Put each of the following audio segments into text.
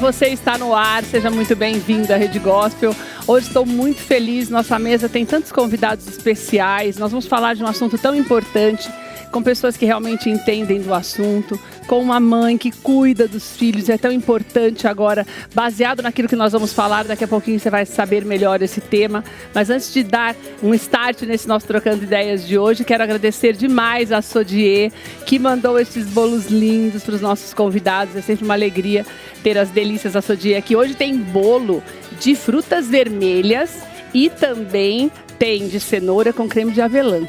você está no ar, seja muito bem-vindo à Rede Gospel. Hoje estou muito feliz, nossa mesa tem tantos convidados especiais. Nós vamos falar de um assunto tão importante, com pessoas que realmente entendem do assunto, com uma mãe que cuida dos filhos, é tão importante agora, baseado naquilo que nós vamos falar, daqui a pouquinho você vai saber melhor esse tema. Mas antes de dar um start nesse nosso Trocando Ideias de hoje, quero agradecer demais a Sodier, que mandou esses bolos lindos para os nossos convidados. É sempre uma alegria ter as delícias da Sodier aqui. Hoje tem bolo de frutas vermelhas e também tem de cenoura com creme de avelã.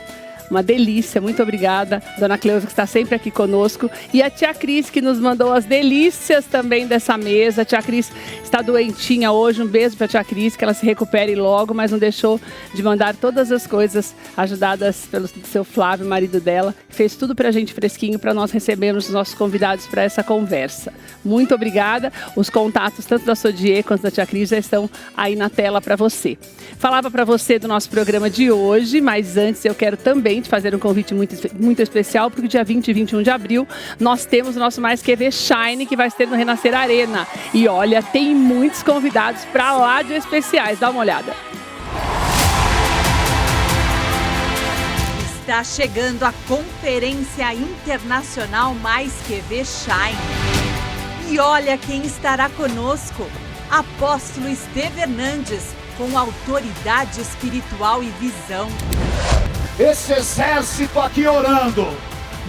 Uma delícia, muito obrigada, Dona Cleusa, que está sempre aqui conosco. E a tia Cris, que nos mandou as delícias também dessa mesa. A tia Cris está doentinha hoje, um beijo para a tia Cris, que ela se recupere logo, mas não deixou de mandar todas as coisas ajudadas pelo seu Flávio, marido dela. Fez tudo para a gente fresquinho, para nós recebermos os nossos convidados para essa conversa. Muito obrigada. Os contatos, tanto da Sodier quanto da tia Cris, já estão aí na tela para você. Falava para você do nosso programa de hoje, mas antes eu quero também te fazer um convite muito especial, porque dia 20 e 21 de abril nós temos o nosso Mais Que Ver Shine, que vai ser no Renascer Arena. E olha, tem muitos convidados para lá de especiais, dá uma olhada. Está chegando a Conferência Internacional Mais Que Ver Shine. E olha quem estará conosco, Apóstolo Esteve Hernandes, com autoridade espiritual e visão. Esse exército aqui orando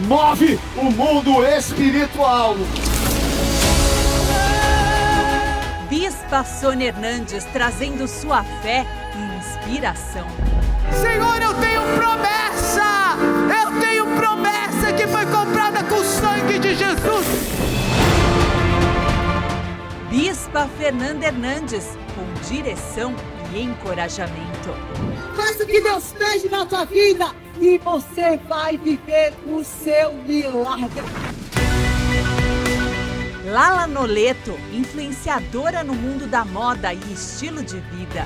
move o mundo espiritual. Bispa Sônia Hernandes trazendo sua fé e inspiração. Senhor, eu tenho promessa! Eu tenho promessa que foi comprada com o sangue de Jesus. Bispa Fernanda Hernandes, com direção e encorajamento. Faça o que Deus pede na tua vida e você vai viver o seu milagre. Lala Noleto, influenciadora no mundo da moda e estilo de vida.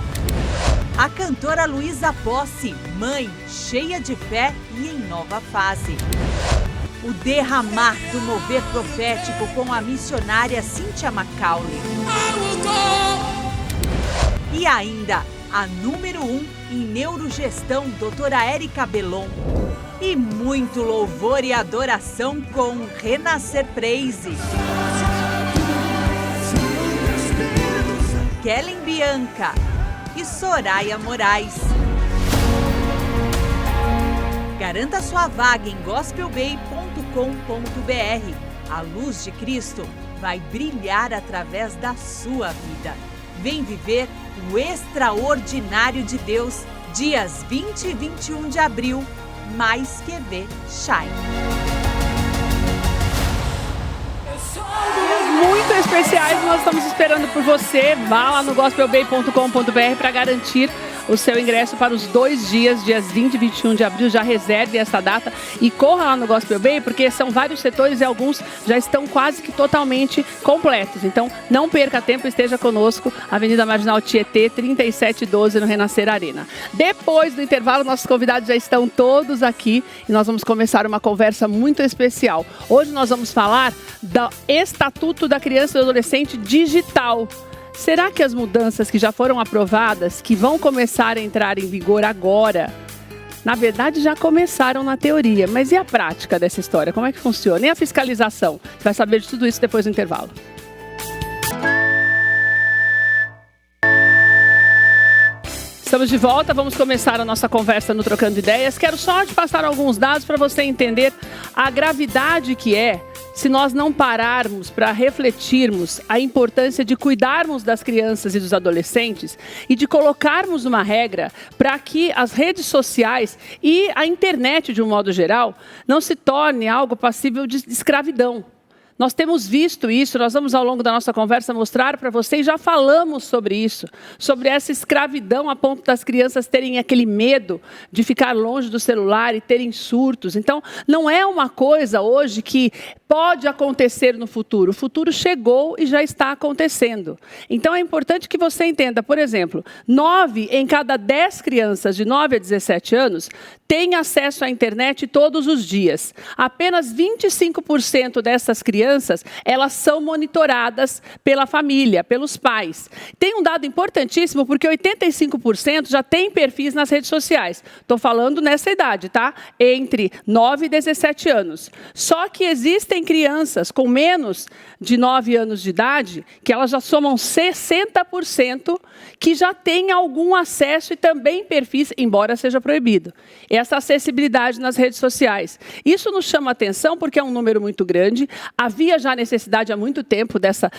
A cantora Luísa Posse, mãe cheia de fé e em nova fase. O derramar do mover profético com a missionária Cynthia Macaulay. E ainda a número 1 em neurogestão, doutora Érica Belon. E muito louvor e adoração com Renascer Praise. Kellen Bianca e Soraya Moraes. Garanta sua vaga em gospelbay.com.br. A luz de Cristo vai brilhar através da sua vida. Vem viver o extraordinário de Deus, dias 20 e 21 de abril, Mais Que Ver Shine. Muito especiais, nós estamos esperando por você. Vá lá no gospelbay.com.br para garantir o seu ingresso para os 2 dias, dias 20 e 21 de abril. Já reserve essa data e corra lá no Gospel Bay, porque são vários setores e alguns já estão quase que totalmente completos. Então, não perca tempo, esteja conosco, Avenida Marginal Tietê, 3712, no Renascer Arena. Depois do intervalo, nossos convidados já estão todos aqui e nós vamos começar uma conversa muito especial. Hoje nós vamos falar do Estatuto da Criança e do Adolescente Digital. Será que as mudanças que já foram aprovadas, que vão começar a entrar em vigor agora, na verdade já começaram na teoria, mas e a prática dessa história? Como é que funciona? E a fiscalização? Você vai saber de tudo isso depois do intervalo. Estamos de volta, vamos começar a nossa conversa no Trocando Ideias. Quero só te passar alguns dados para você entender a gravidade que é se nós não pararmos para refletirmos a importância de cuidarmos das crianças e dos adolescentes e de colocarmos uma regra para que as redes sociais e a internet, de um modo geral, não se torne algo passível de escravidão. Nós temos visto isso, nós vamos ao longo da nossa conversa mostrar para vocês, já falamos sobre isso, sobre essa escravidão a ponto das crianças terem aquele medo de ficar longe do celular e terem surtos. Então, não é uma coisa hoje que pode acontecer no futuro. O futuro chegou e já está acontecendo. Então, é importante que você entenda, por exemplo, 9 em cada 10 crianças de 9 a 17 anos têm acesso à internet todos os dias. Apenas 25% dessas crianças crianças, elas são monitoradas pela família, pelos pais. Tem um dado importantíssimo, porque 85% já tem perfis nas redes sociais. Estou falando nessa idade, tá? Entre 9 e 17 anos. Só que existem crianças com menos de 9 anos de idade, que elas já somam 60%, que já têm algum acesso e também perfis, embora seja proibido. Essa acessibilidade nas redes sociais. Isso nos chama atenção porque é um número muito grande. Havia já necessidade há muito tempo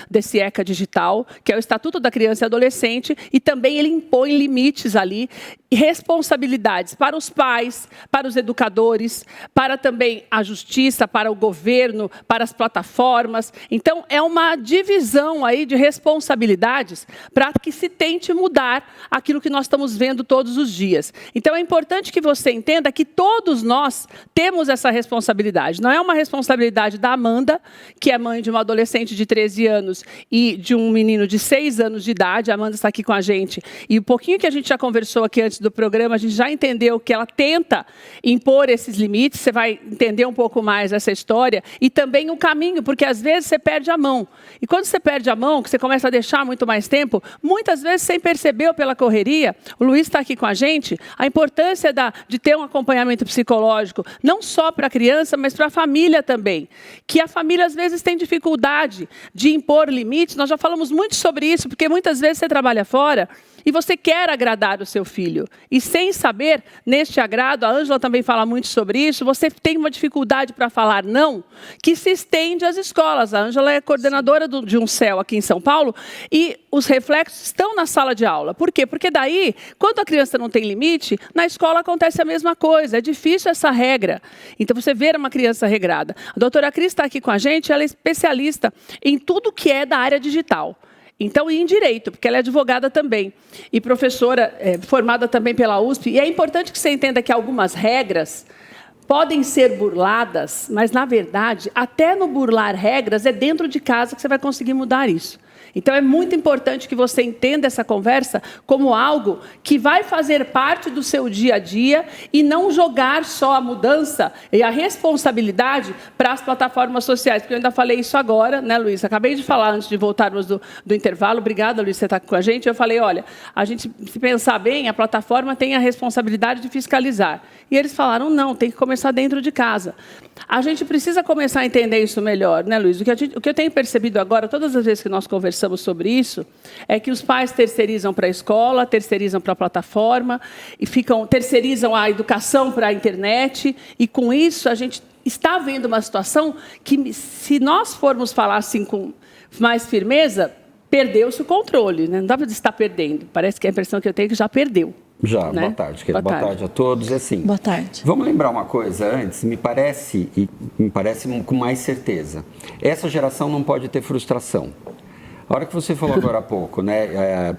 desse ECA digital, que é o Estatuto da Criança e Adolescente, e também ele impõe limites ali, responsabilidades para os pais, para os educadores, para também a justiça, para o governo, para as plataformas. Então, é uma divisão aí de responsabilidades para que se tente mudar aquilo que nós estamos vendo todos os dias. Então, é importante que você entenda que todos nós temos essa responsabilidade. Não é uma responsabilidade da Amanda, que é mãe de uma adolescente de 13 anos e de um menino de 6 anos de idade. A Amanda está aqui com a gente. E um pouquinho que a gente já conversou aqui antes do programa, a gente já entendeu que ela tenta impor esses limites. Você vai entender um pouco mais essa história. E também o caminho, porque às vezes você perde a mão. E quando você perde a mão, que você começa a deixar muito mais tempo, muitas vezes sem perceber ou pela correria, o Luiz está aqui com a gente, a importância de ter um acompanhamento psicológico, não só para a criança, mas para a família também. Que a família às vezes tem dificuldade de impor limites. Nós já falamos muito sobre isso, porque muitas vezes você trabalha fora e você quer agradar o seu filho. E sem saber, neste agrado, a Ângela também fala muito sobre isso, você tem uma dificuldade para falar não, que se estende às escolas. A Ângela é coordenadora de um CEL aqui em São Paulo, e os reflexos estão na sala de aula. Por quê? Porque daí, quando a criança não tem limite, na escola acontece a mesma coisa. É difícil essa regra. Então, você vê uma criança regrada. A doutora Cris está aqui com a gente, ela é especialista em tudo que é da área digital. Então, e em direito, porque ela é advogada também. E professora formada também pela USP. E é importante que você entenda que algumas regras podem ser burladas, mas, na verdade, até no burlar regras, é dentro de casa que você vai conseguir mudar isso. Então, é muito importante que você entenda essa conversa como algo que vai fazer parte do seu dia a dia e não jogar só a mudança e a responsabilidade para as plataformas sociais. Porque eu ainda falei isso agora, né, Luiz? Acabei de falar antes de voltarmos do intervalo. Obrigada, Luiz, você está com a gente. Eu falei, olha, a gente, se pensar bem, a plataforma tem a responsabilidade de fiscalizar. E eles falaram, não, tem que começar dentro de casa. A gente precisa começar a entender isso melhor, né, Luiz? O que eu tenho percebido agora, todas as vezes que nós conversamos sobre isso, é que os pais terceirizam para a escola, terceirizam para a plataforma, e terceirizam a educação para a internet, e com isso a gente está vendo uma situação que, se nós formos falar assim com mais firmeza, perdeu-se o controle, né? Não dá para estar perdendo, parece que a impressão que eu tenho é que já perdeu. Já, né? Boa tarde, querido. Boa tarde a todos. Assim, boa tarde. Vamos lembrar uma coisa antes, me parece com mais certeza. Essa geração não pode ter frustração. A hora que você falou agora há pouco, né,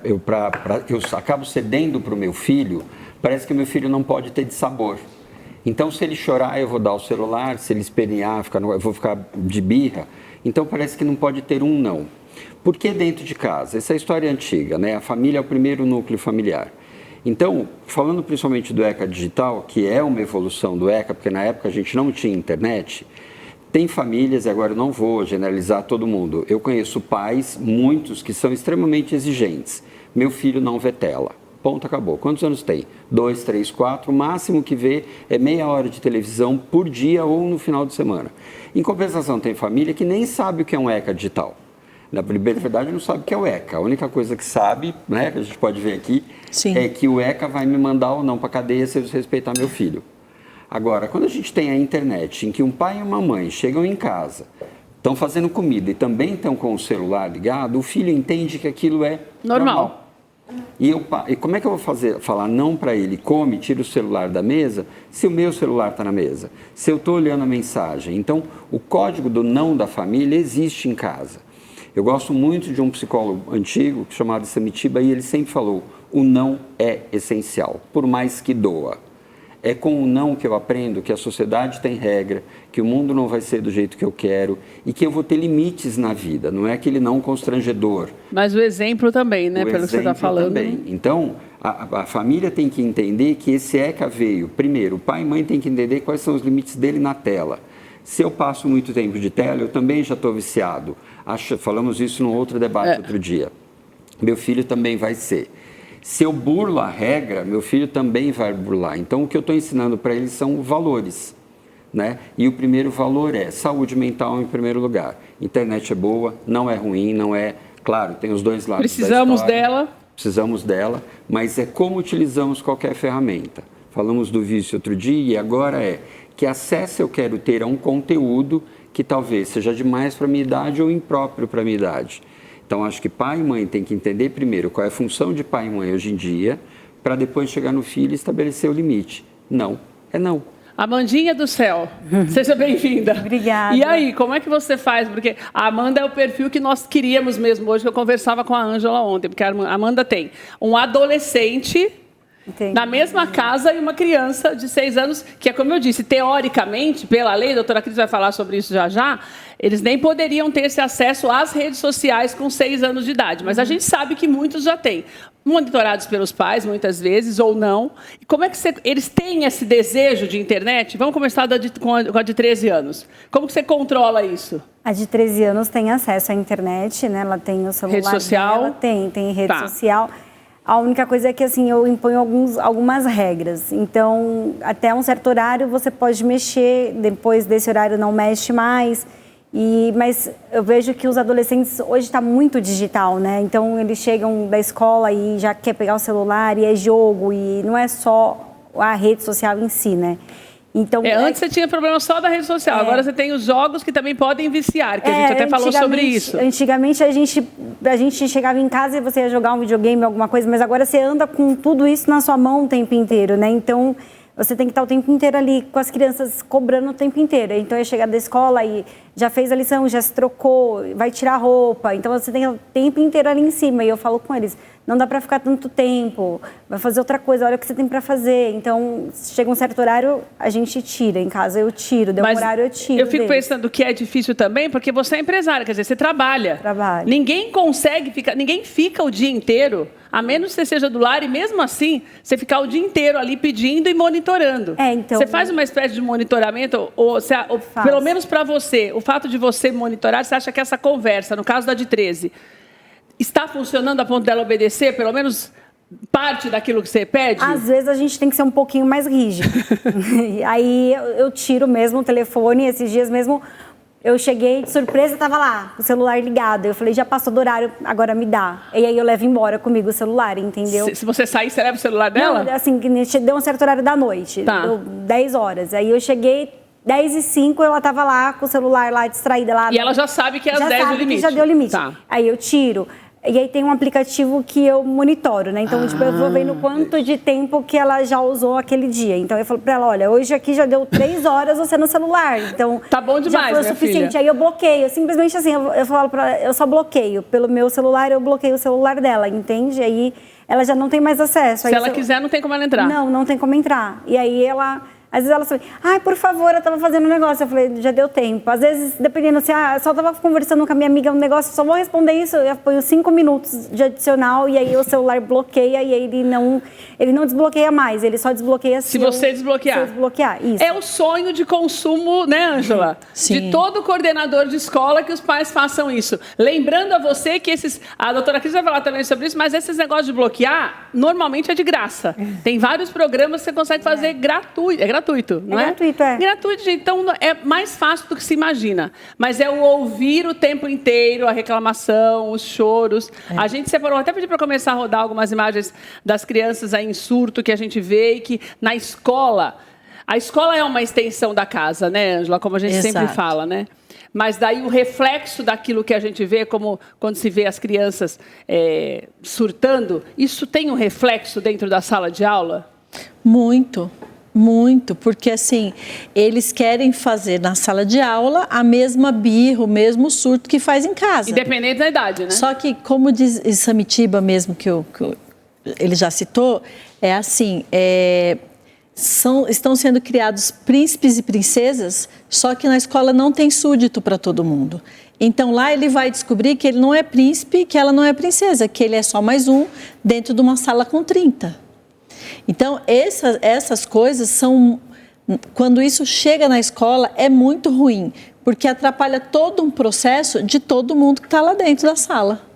eu acabo cedendo para o meu filho, parece que o meu filho não pode ter de sabor. Então, se ele chorar, eu vou dar o celular, se ele espernear, eu vou ficar de birra. Então, parece que não pode ter um não. Por que dentro de casa? Essa é a história antiga, né? A família é o primeiro núcleo familiar. Então, falando principalmente do ECA digital, que é uma evolução do ECA, porque na época a gente não tinha internet, tem famílias, e agora eu não vou generalizar todo mundo, eu conheço pais, muitos, que são extremamente exigentes. Meu filho não vê tela. Ponto, acabou. Quantos anos tem? 2, 3, 4. O máximo que vê é meia hora de televisão por dia ou no final de semana. Em compensação, tem família que nem sabe o que é um ECA digital. Na verdade, não sabe o que é o ECA. A única coisa que sabe, né, que a gente pode ver aqui, sim, é que o ECA vai me mandar ou não para a cadeia se eu respeitar meu filho. Agora, quando a gente tem a internet, em que um pai e uma mãe chegam em casa, estão fazendo comida e também estão com o celular ligado, o filho entende que aquilo é normal. E como é que eu vou falar não para ele? Come, tira o celular da mesa, se o meu celular está na mesa, se eu estou olhando a mensagem. Então, o código do não da família existe em casa. Eu gosto muito de um psicólogo antigo, chamado Samitiba, e ele sempre falou, o não é essencial, por mais que doa. É com o não que eu aprendo que a sociedade tem regra, que o mundo não vai ser do jeito que eu quero e que eu vou ter limites na vida, não é aquele não constrangedor. Mas o exemplo também, né, pelo que você está falando. Também. Então, a família tem que entender que esse ECA veio. Primeiro, o pai e mãe têm que entender quais são os limites dele na tela. Se eu passo muito tempo de tela, eu também já estou viciado. Falamos isso num outro debate outro dia. Meu filho também vai ser. Se eu burlo a regra, meu filho também vai burlar. Então, o que eu estou ensinando para eles são valores, né? E o primeiro valor é saúde mental em primeiro lugar. Internet é boa, não é ruim, não é... Claro, tem os dois lados Precisamos dela. Precisamos dela, mas é como utilizamos qualquer ferramenta. Falamos do vício outro dia e agora que acesso eu quero ter a um conteúdo que talvez seja demais para a minha idade ou impróprio para a minha idade. Então, acho que pai e mãe têm que entender primeiro qual é a função de pai e mãe hoje em dia, para depois chegar no filho e estabelecer o limite. Não, é não. Amandinha do céu, seja bem-vinda. Obrigada. E aí, como é que você faz? Porque a Amanda é o perfil que nós queríamos mesmo hoje, que eu conversava com a Ângela ontem, porque a Amanda tem um adolescente... Entendi. Na mesma casa e uma criança de 6 anos, que é como eu disse, teoricamente, pela lei, a doutora Cris vai falar sobre isso já, eles nem poderiam ter esse acesso às redes sociais com 6 anos de idade. Mas a gente sabe que muitos já têm. Monitorados pelos pais, muitas vezes, ou não. E como é que eles têm esse desejo de internet? Vamos começar com a de 13 anos. Como que você controla isso? A de 13 anos tem acesso à internet, né? Ela tem o celular rede social? dela, tem rede social. A única coisa é que, assim, eu imponho algumas regras. Então, até um certo horário você pode mexer, depois desse horário não mexe mais. Mas eu vejo que os adolescentes hoje está muito digital, né? Então, eles chegam da escola e já quer pegar o celular e é jogo. E não é só a rede social em si, né? Então, antes você tinha problema só da rede social, agora você tem os jogos que também podem viciar, que a gente até falou sobre isso. Antigamente a gente chegava em casa e você ia jogar um videogame, alguma coisa, mas agora você anda com tudo isso na sua mão o tempo inteiro, né? Então você tem que estar o tempo inteiro ali com as crianças cobrando o tempo inteiro. Então ia chegar da escola e já fez a lição, já se trocou, vai tirar roupa. Então você tem o tempo inteiro ali em cima. E eu falo com eles, não dá para ficar tanto tempo, vai fazer outra coisa, olha o que você tem para fazer. Então, chega um certo horário, a gente tira. Em casa eu tiro, deu um horário eu tiro. Eu fico pensando que é difícil também, porque você é empresária, quer dizer, você trabalha. Trabalho. Ninguém fica o dia inteiro, a menos que você seja do lar, e mesmo assim, você ficar o dia inteiro ali pedindo e monitorando. Então, você faz uma espécie de monitoramento, ou pelo menos para você, o fato de você monitorar, você acha que essa conversa, no caso da de 13, está funcionando a ponto dela obedecer, pelo menos parte daquilo que você pede? Às vezes a gente tem que ser um pouquinho mais rígido. Aí eu tiro mesmo o telefone, esses dias mesmo, eu cheguei de surpresa, estava lá, o celular ligado. Eu falei, já passou do horário, agora me dá. E aí eu levo embora comigo o celular, entendeu? Se você sair, você leva o celular dela? Não, assim, deu um certo horário da noite, deu 10 horas. Aí eu cheguei... 10h05, ela estava lá com o celular lá distraída lá. E ela já sabe que é às 10 o limite. Já deu limite. Tá. Aí eu tiro. E aí tem um aplicativo que eu monitoro, né? Então, eu vou vendo quanto de tempo que ela já usou aquele dia. Então, eu falo para ela, olha, hoje aqui já deu 3 horas você no celular. Então, tá bom demais, já foi o suficiente. Filha. Aí eu bloqueio. Simplesmente assim, eu falo para ela, eu só bloqueio. Pelo meu celular, eu bloqueio o celular dela, entende? Aí ela já não tem mais acesso. Se ela quiser, não tem como ela entrar. Não tem como entrar. E aí ela... Às vezes ela fala, por favor, eu tava fazendo um negócio. Eu falei, já deu tempo. Às vezes, dependendo assim, eu só tava conversando com a minha amiga um negócio, só vou responder isso, eu ponho 5 minutos de adicional e aí o celular bloqueia e aí ele não desbloqueia mais, ele só desbloqueia se você desbloquear. Se eu desbloquear, isso. É o sonho de consumo, né, Ângela? Sim. De todo coordenador de escola que os pais façam isso. Lembrando a você que a doutora Cris vai falar também sobre isso, mas esses negócios de bloquear, normalmente é de graça. Tem vários programas que você consegue fazer gratuito. É gratuito, não é? Gratuito, é. Gratuito, gente. Então, é mais fácil do que se imagina. Mas é o ouvir o tempo inteiro, a reclamação, os choros. A gente separou, até pedi para começar a rodar algumas imagens das crianças aí em surto que a gente vê e que na escola... A escola é uma extensão da casa, né, Ângela? Como a gente sempre fala, né? Mas daí o reflexo daquilo que a gente vê, como quando se vê as crianças surtando, isso tem um reflexo dentro da sala de aula? Muito. Muito, porque assim, eles querem fazer na sala de aula a mesma birra, o mesmo surto que faz em casa. Independente da idade, né? Só que, como diz Samitiba mesmo, que ele já citou, é assim, estão sendo criados príncipes e princesas, só que na escola não tem súdito para todo mundo. Então, lá ele vai descobrir que ele não é príncipe, que ela não é princesa, que ele é só mais um dentro de uma sala com 30. Então, essas coisas são quando isso chega na escola, é muito ruim, porque atrapalha todo um processo de todo mundo que está lá dentro da sala.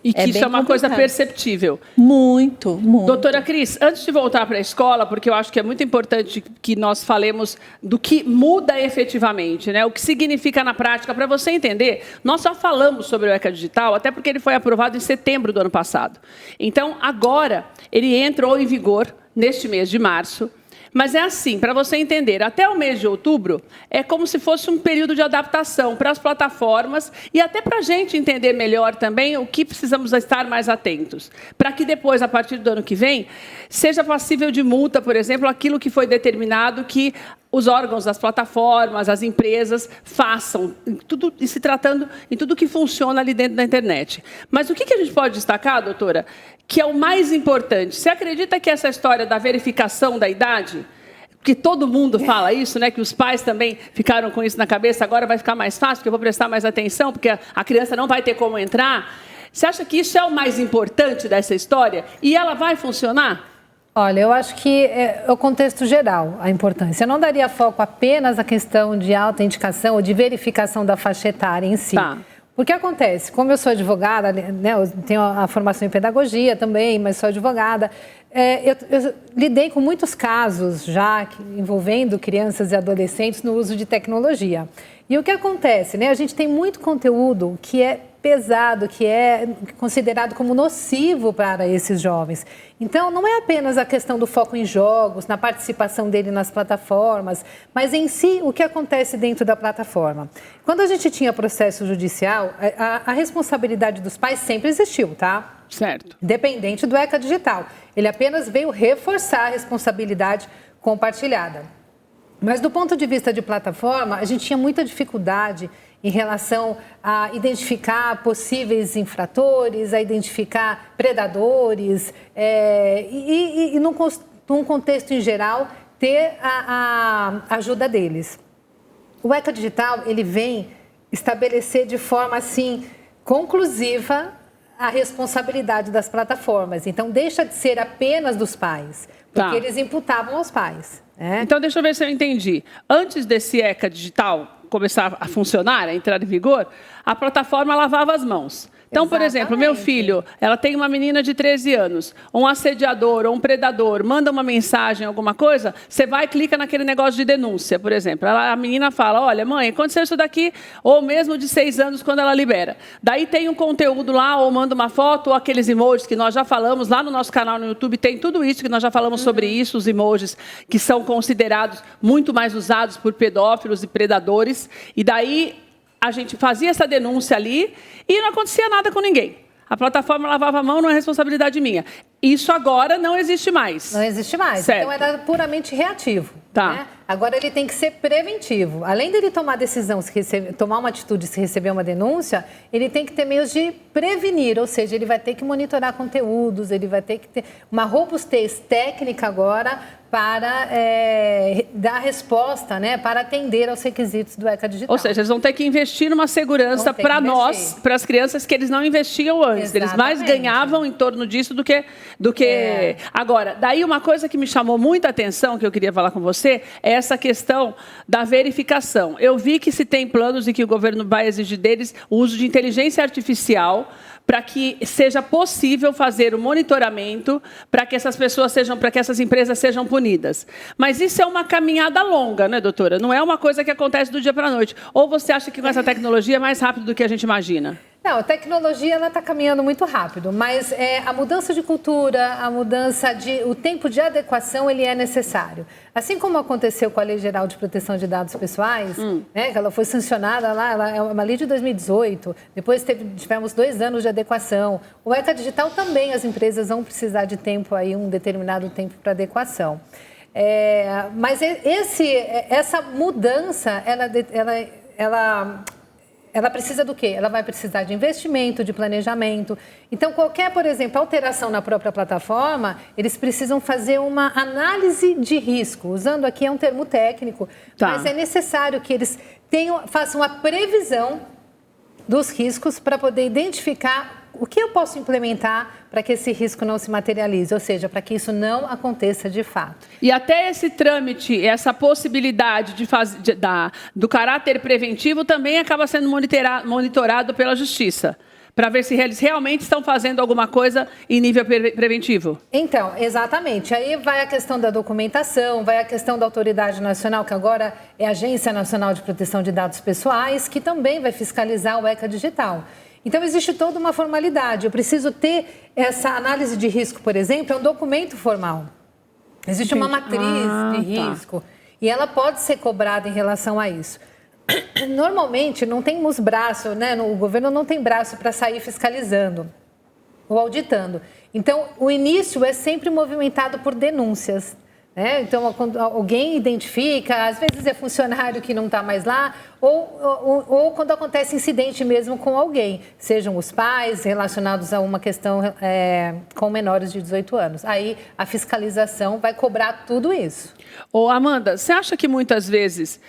E que isso é uma coisa perceptível. Muito, muito. Doutora Cris, antes de voltar para a escola, porque eu acho que é muito importante que nós falemos do que muda efetivamente, né? O que significa na prática, para você entender, nós só falamos sobre o ECA Digital, até porque ele foi aprovado em setembro do ano passado. Então, agora, ele entrou em vigor neste mês de março. Mas é assim, para você entender, até o mês de outubro é como se fosse um período de adaptação para as plataformas e até para a gente entender melhor também o que precisamos estar mais atentos. Para que depois, a partir do ano que vem, seja passível de multa, por exemplo, aquilo que foi determinado que os órgãos das plataformas, as empresas façam, se tratando em tudo que funciona ali dentro da internet. Mas o que a gente pode destacar, doutora, que é o mais importante? Você acredita que essa história da verificação da idade, que todo mundo fala isso, né? Que os pais também ficaram com isso na cabeça, agora vai ficar mais fácil, porque eu vou prestar mais atenção, porque a criança não vai ter como entrar. Você acha que isso é o mais importante dessa história? E ela vai funcionar? Olha, eu acho que é o contexto geral, a importância. Eu não daria foco apenas à questão de autenticação ou de verificação da faixa etária em si. Tá. Porque acontece, como eu sou advogada, né, eu tenho a formação em pedagogia também, mas sou advogada, eu lidei com muitos casos já envolvendo crianças e adolescentes no uso de tecnologia. E o que acontece, né? A gente tem muito conteúdo que é pesado, que é considerado como nocivo para esses jovens. Então, não é apenas a questão do foco em jogos, na participação dele nas plataformas, mas em si o que acontece dentro da plataforma. Quando a gente tinha processo judicial, a responsabilidade dos pais sempre existiu, tá? Certo. Independente do ECA Digital. Ele apenas veio reforçar a responsabilidade compartilhada. Mas do ponto de vista de plataforma, a gente tinha muita dificuldade em relação a identificar possíveis infratores, a identificar predadores e num contexto em geral, ter a ajuda deles. O ECA Digital, ele vem estabelecer de forma, assim, conclusiva a responsabilidade das plataformas. Então, deixa de ser apenas dos pais, porque eles imputavam aos pais. Então, deixa eu ver se eu entendi. Antes desse ECA Digital começar a funcionar, a entrar em vigor, a plataforma lavava as mãos. Então, por exemplo, meu filho, ela tem uma menina de 13 anos, um assediador ou um predador, manda uma mensagem, alguma coisa, você vai e clica naquele negócio de denúncia, por exemplo. A menina fala, olha, mãe, aconteceu isso daqui, ou mesmo de 6 anos, quando ela libera. Daí tem um conteúdo lá, ou manda uma foto, ou aqueles emojis que nós já falamos, lá no nosso canal no YouTube tem tudo isso, que nós já falamos sobre isso, os emojis que são considerados muito mais usados por pedófilos e predadores, e daí a gente fazia essa denúncia ali e não acontecia nada com ninguém. A plataforma lavava a mão, não é responsabilidade minha. Isso agora não existe mais. Não existe mais. Certo. Então era puramente reativo. Tá. Né? Agora ele tem que ser preventivo. Além dele tomar decisão, tomar uma atitude se receber uma denúncia, ele tem que ter meios de prevenir, ou seja, ele vai ter que monitorar conteúdos, ele vai ter que ter uma robustez técnica agora para dar resposta, né, para atender aos requisitos do ECA Digital. Ou seja, eles vão ter que investir numa segurança para nós, para as crianças, que eles não investiam antes. Exatamente. Eles mais ganhavam em torno disso do que... Agora, daí uma coisa que me chamou muita atenção, que eu queria falar com você, é essa questão da verificação. Eu vi que se tem planos e que o governo vai exigir deles o uso de inteligência artificial para que seja possível fazer o monitoramento para que essas pessoas para que essas empresas sejam punidas. Mas isso é uma caminhada longa, né, doutora? Não é uma coisa que acontece do dia para a noite. Ou você acha que com essa tecnologia é mais rápido do que a gente imagina? Não, a tecnologia está caminhando muito rápido, mas a mudança de cultura, o tempo de adequação, ele é necessário. Assim como aconteceu com a Lei Geral de Proteção de Dados Pessoais, né, que ela foi sancionada lá, ela é uma lei de 2018, depois tivemos 2 anos de adequação. O ECA Digital também, as empresas vão precisar de tempo, aí, um determinado tempo para adequação. Mas essa mudança, ela precisa do quê? Ela vai precisar de investimento, de planejamento. Então, qualquer, por exemplo, alteração na própria plataforma, eles precisam fazer uma análise de risco. Usando aqui um termo técnico, mas é necessário que eles façam a previsão dos riscos para poder identificar o que eu posso implementar para que esse risco não se materialize, ou seja, para que isso não aconteça de fato. E até esse trâmite, essa possibilidade do caráter preventivo também acaba sendo monitorado pela Justiça, para ver se eles realmente estão fazendo alguma coisa em nível preventivo. Então, exatamente. Aí vai a questão da documentação, vai a questão da Autoridade Nacional, que agora é a Agência Nacional de Proteção de Dados Pessoais, que também vai fiscalizar o ECA Digital. Então, existe toda uma formalidade. Eu preciso ter essa análise de risco, por exemplo, é um documento formal. Existe uma matriz de risco e ela pode ser cobrada em relação a isso. Normalmente, não temos braço, né? O governo não tem braço para sair fiscalizando ou auditando. Então, o início é sempre movimentado por denúncias. Então, quando alguém identifica, às vezes é funcionário que não está mais lá, ou quando acontece incidente mesmo com alguém, sejam os pais relacionados a uma questão com menores de 18 anos. Aí a fiscalização vai cobrar tudo isso. Ô, Amanda, você acha que muitas vezes,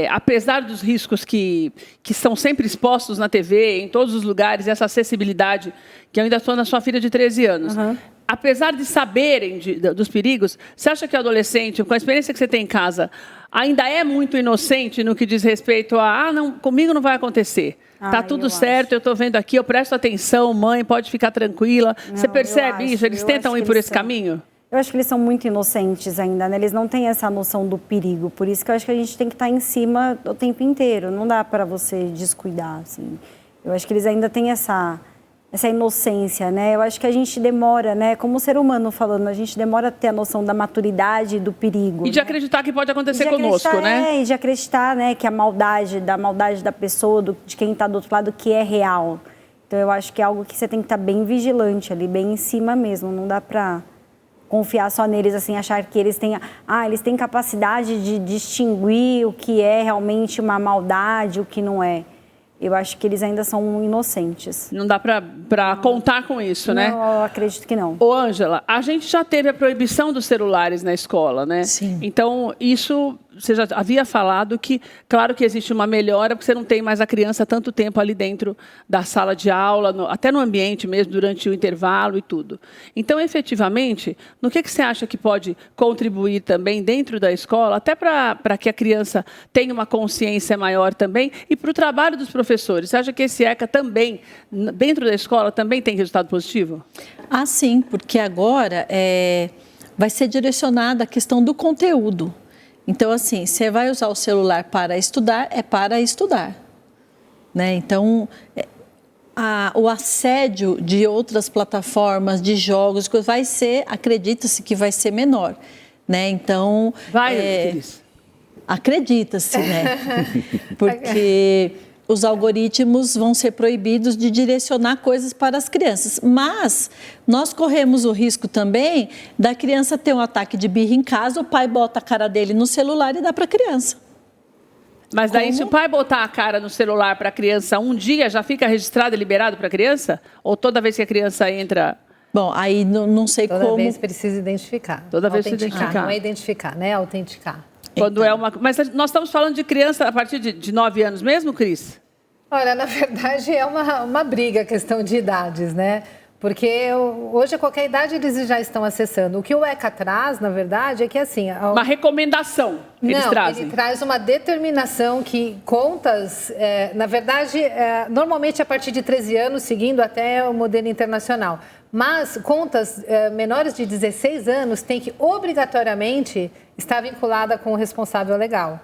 apesar dos riscos que são sempre expostos na TV, em todos os lugares, essa acessibilidade, que eu ainda estou na sua filha de 13 anos, apesar de saberem dos perigos, você acha que o adolescente, com a experiência que você tem em casa, ainda é muito inocente no que diz respeito a, não, comigo não vai acontecer. Tá tudo certo, eu estou vendo aqui, eu presto atenção, mãe, pode ficar tranquila. Não, você percebe isso? Eles tentam ir por esse caminho? Eu acho que eles são muito inocentes ainda, né? Eles não têm essa noção do perigo. Por isso que eu acho que a gente tem que estar em cima o tempo inteiro. Não dá para você descuidar, assim. Eu acho que eles ainda têm essa inocência, né? Eu acho que a gente demora, né? Como ser humano falando, a gente demora a ter a noção da maturidade e do perigo. E de acreditar que pode acontecer conosco, né? E de acreditar, né? Que a maldade da pessoa, de quem está do outro lado, que é real. Então, eu acho que é algo que você tem que estar bem vigilante ali, bem em cima mesmo. Não dá para confiar só neles, assim, achar que eles têm capacidade de distinguir o que é realmente uma maldade, o que não é. Eu acho que eles ainda são inocentes. Não dá para contar com isso, né? Não, eu acredito que não. Ô, Ângela, a gente já teve a proibição dos celulares na escola, né? Sim. Então, isso, você já havia falado que, claro que existe uma melhora, porque você não tem mais a criança tanto tempo ali dentro da sala de aula, até no ambiente mesmo, durante o intervalo e tudo. Então, efetivamente, no que você acha que pode contribuir também dentro da escola, até para que a criança tenha uma consciência maior também, e para o trabalho dos professores? Você acha que esse ECA também, dentro da escola, também tem resultado positivo? Ah, sim, porque agora vai ser direcionada a questão do conteúdo. Então, assim, você vai usar o celular para estudar, é para estudar. Né? Então, o assédio de outras plataformas, de jogos, vai ser, acredita-se que vai ser menor. Né? Então, acredita-se, né? Porque os algoritmos vão ser proibidos de direcionar coisas para as crianças. Mas nós corremos o risco também da criança ter um ataque de birra em casa, o pai bota a cara dele no celular e dá para a criança. Mas daí, se o pai botar a cara no celular para a criança um dia, já fica registrado e liberado para a criança? Ou toda vez que a criança entra... Bom, aí não sei como... Toda vez precisa identificar. Toda vez precisa identificar. Não é identificar, né? Autenticar. Quando é uma... Mas nós estamos falando de criança a partir de 9 anos mesmo, Cris? Olha, na verdade é uma briga a questão de idades, né? Porque hoje, a qualquer idade, eles já estão acessando. O que o ECA traz, na verdade, é que assim... Uma recomendação eles trazem. Ele traz uma determinação que contas, na verdade, normalmente a partir de 13 anos, seguindo até o modelo internacional. Mas contas menores de 16 anos têm que obrigatoriamente estar vinculada com o responsável legal.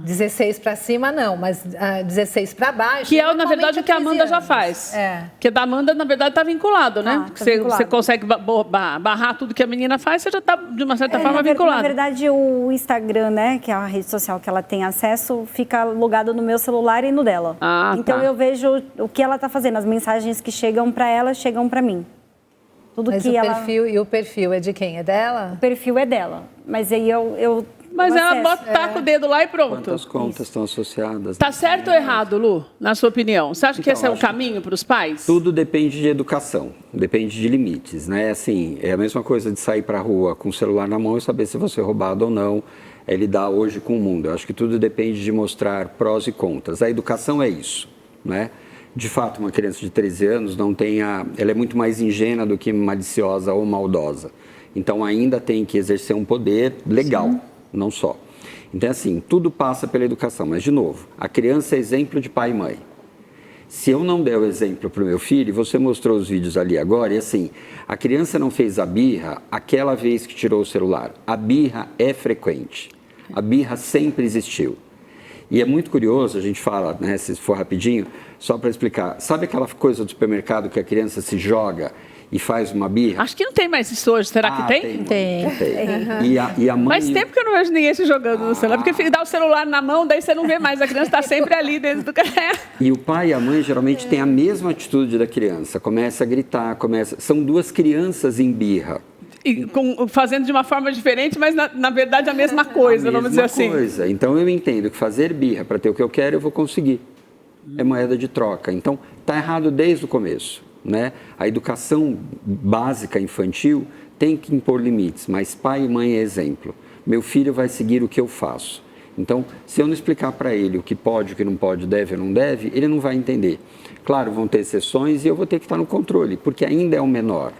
16 para cima, não, mas 16 para baixo... Que é, na verdade, o que a Amanda já faz. Porque da Amanda, na verdade, está vinculado, né? Tá vinculado. Você consegue barrar tudo que a menina faz, você já está, de uma certa forma, vinculado. Na verdade, o Instagram, né, que é a rede social que ela tem acesso, fica logado no meu celular e no dela. Então, eu vejo o que ela está fazendo. As mensagens que chegam para ela, chegam para mim. Mas o perfil é de quem? É dela? O perfil é dela. Mas aí Mas ela taca o dedo lá e pronto. Quantas contas estão associadas? Está certo ou errado, Lu, na sua opinião? Você acha que esse é o caminho para os pais? Tudo depende de educação, depende de limites, né? Assim, é a mesma coisa de sair para a rua com o celular na mão e saber se você é roubado ou não, é lidar hoje com o mundo. Eu acho que tudo depende de mostrar prós e contras. A educação é isso, né? De fato, uma criança de 13 anos ela é muito mais ingênua do que maliciosa ou maldosa. Então, ainda tem que exercer um poder legal, sim, não só. Então, assim, tudo passa pela educação. Mas, de novo, a criança é exemplo de pai e mãe. Se eu não der o exemplo para o meu filho, você mostrou os vídeos ali agora, e assim, a criança não fez a birra aquela vez que tirou o celular. A birra é frequente. A birra sempre existiu. E é muito curioso, a gente fala, né, se for rapidinho, só para explicar. Sabe aquela coisa do supermercado que a criança se joga e faz uma birra? Acho que não tem mais isso hoje. Será que tem? Tem. E a mãe... Faz tempo que eu não vejo ninguém se jogando no celular, porque dá o celular na mão, daí você não vê mais. A criança está sempre ali dentro do... E o pai e a mãe geralmente têm a mesma atitude da criança. Começa a gritar, São duas crianças em birra. E fazendo de uma forma diferente, mas na verdade a mesma coisa, vamos dizer assim. Coisa. Então eu entendo que fazer birra para ter o que eu quero, eu vou conseguir. É moeda de troca. Então está errado desde o começo, né? A educação básica infantil tem que impor limites, mas pai e mãe é exemplo. Meu filho vai seguir o que eu faço. Então, se eu não explicar para ele o que pode, o que não pode, deve ou não deve, ele não vai entender. Claro, vão ter exceções e eu vou ter que estar no controle, porque ainda é o menor.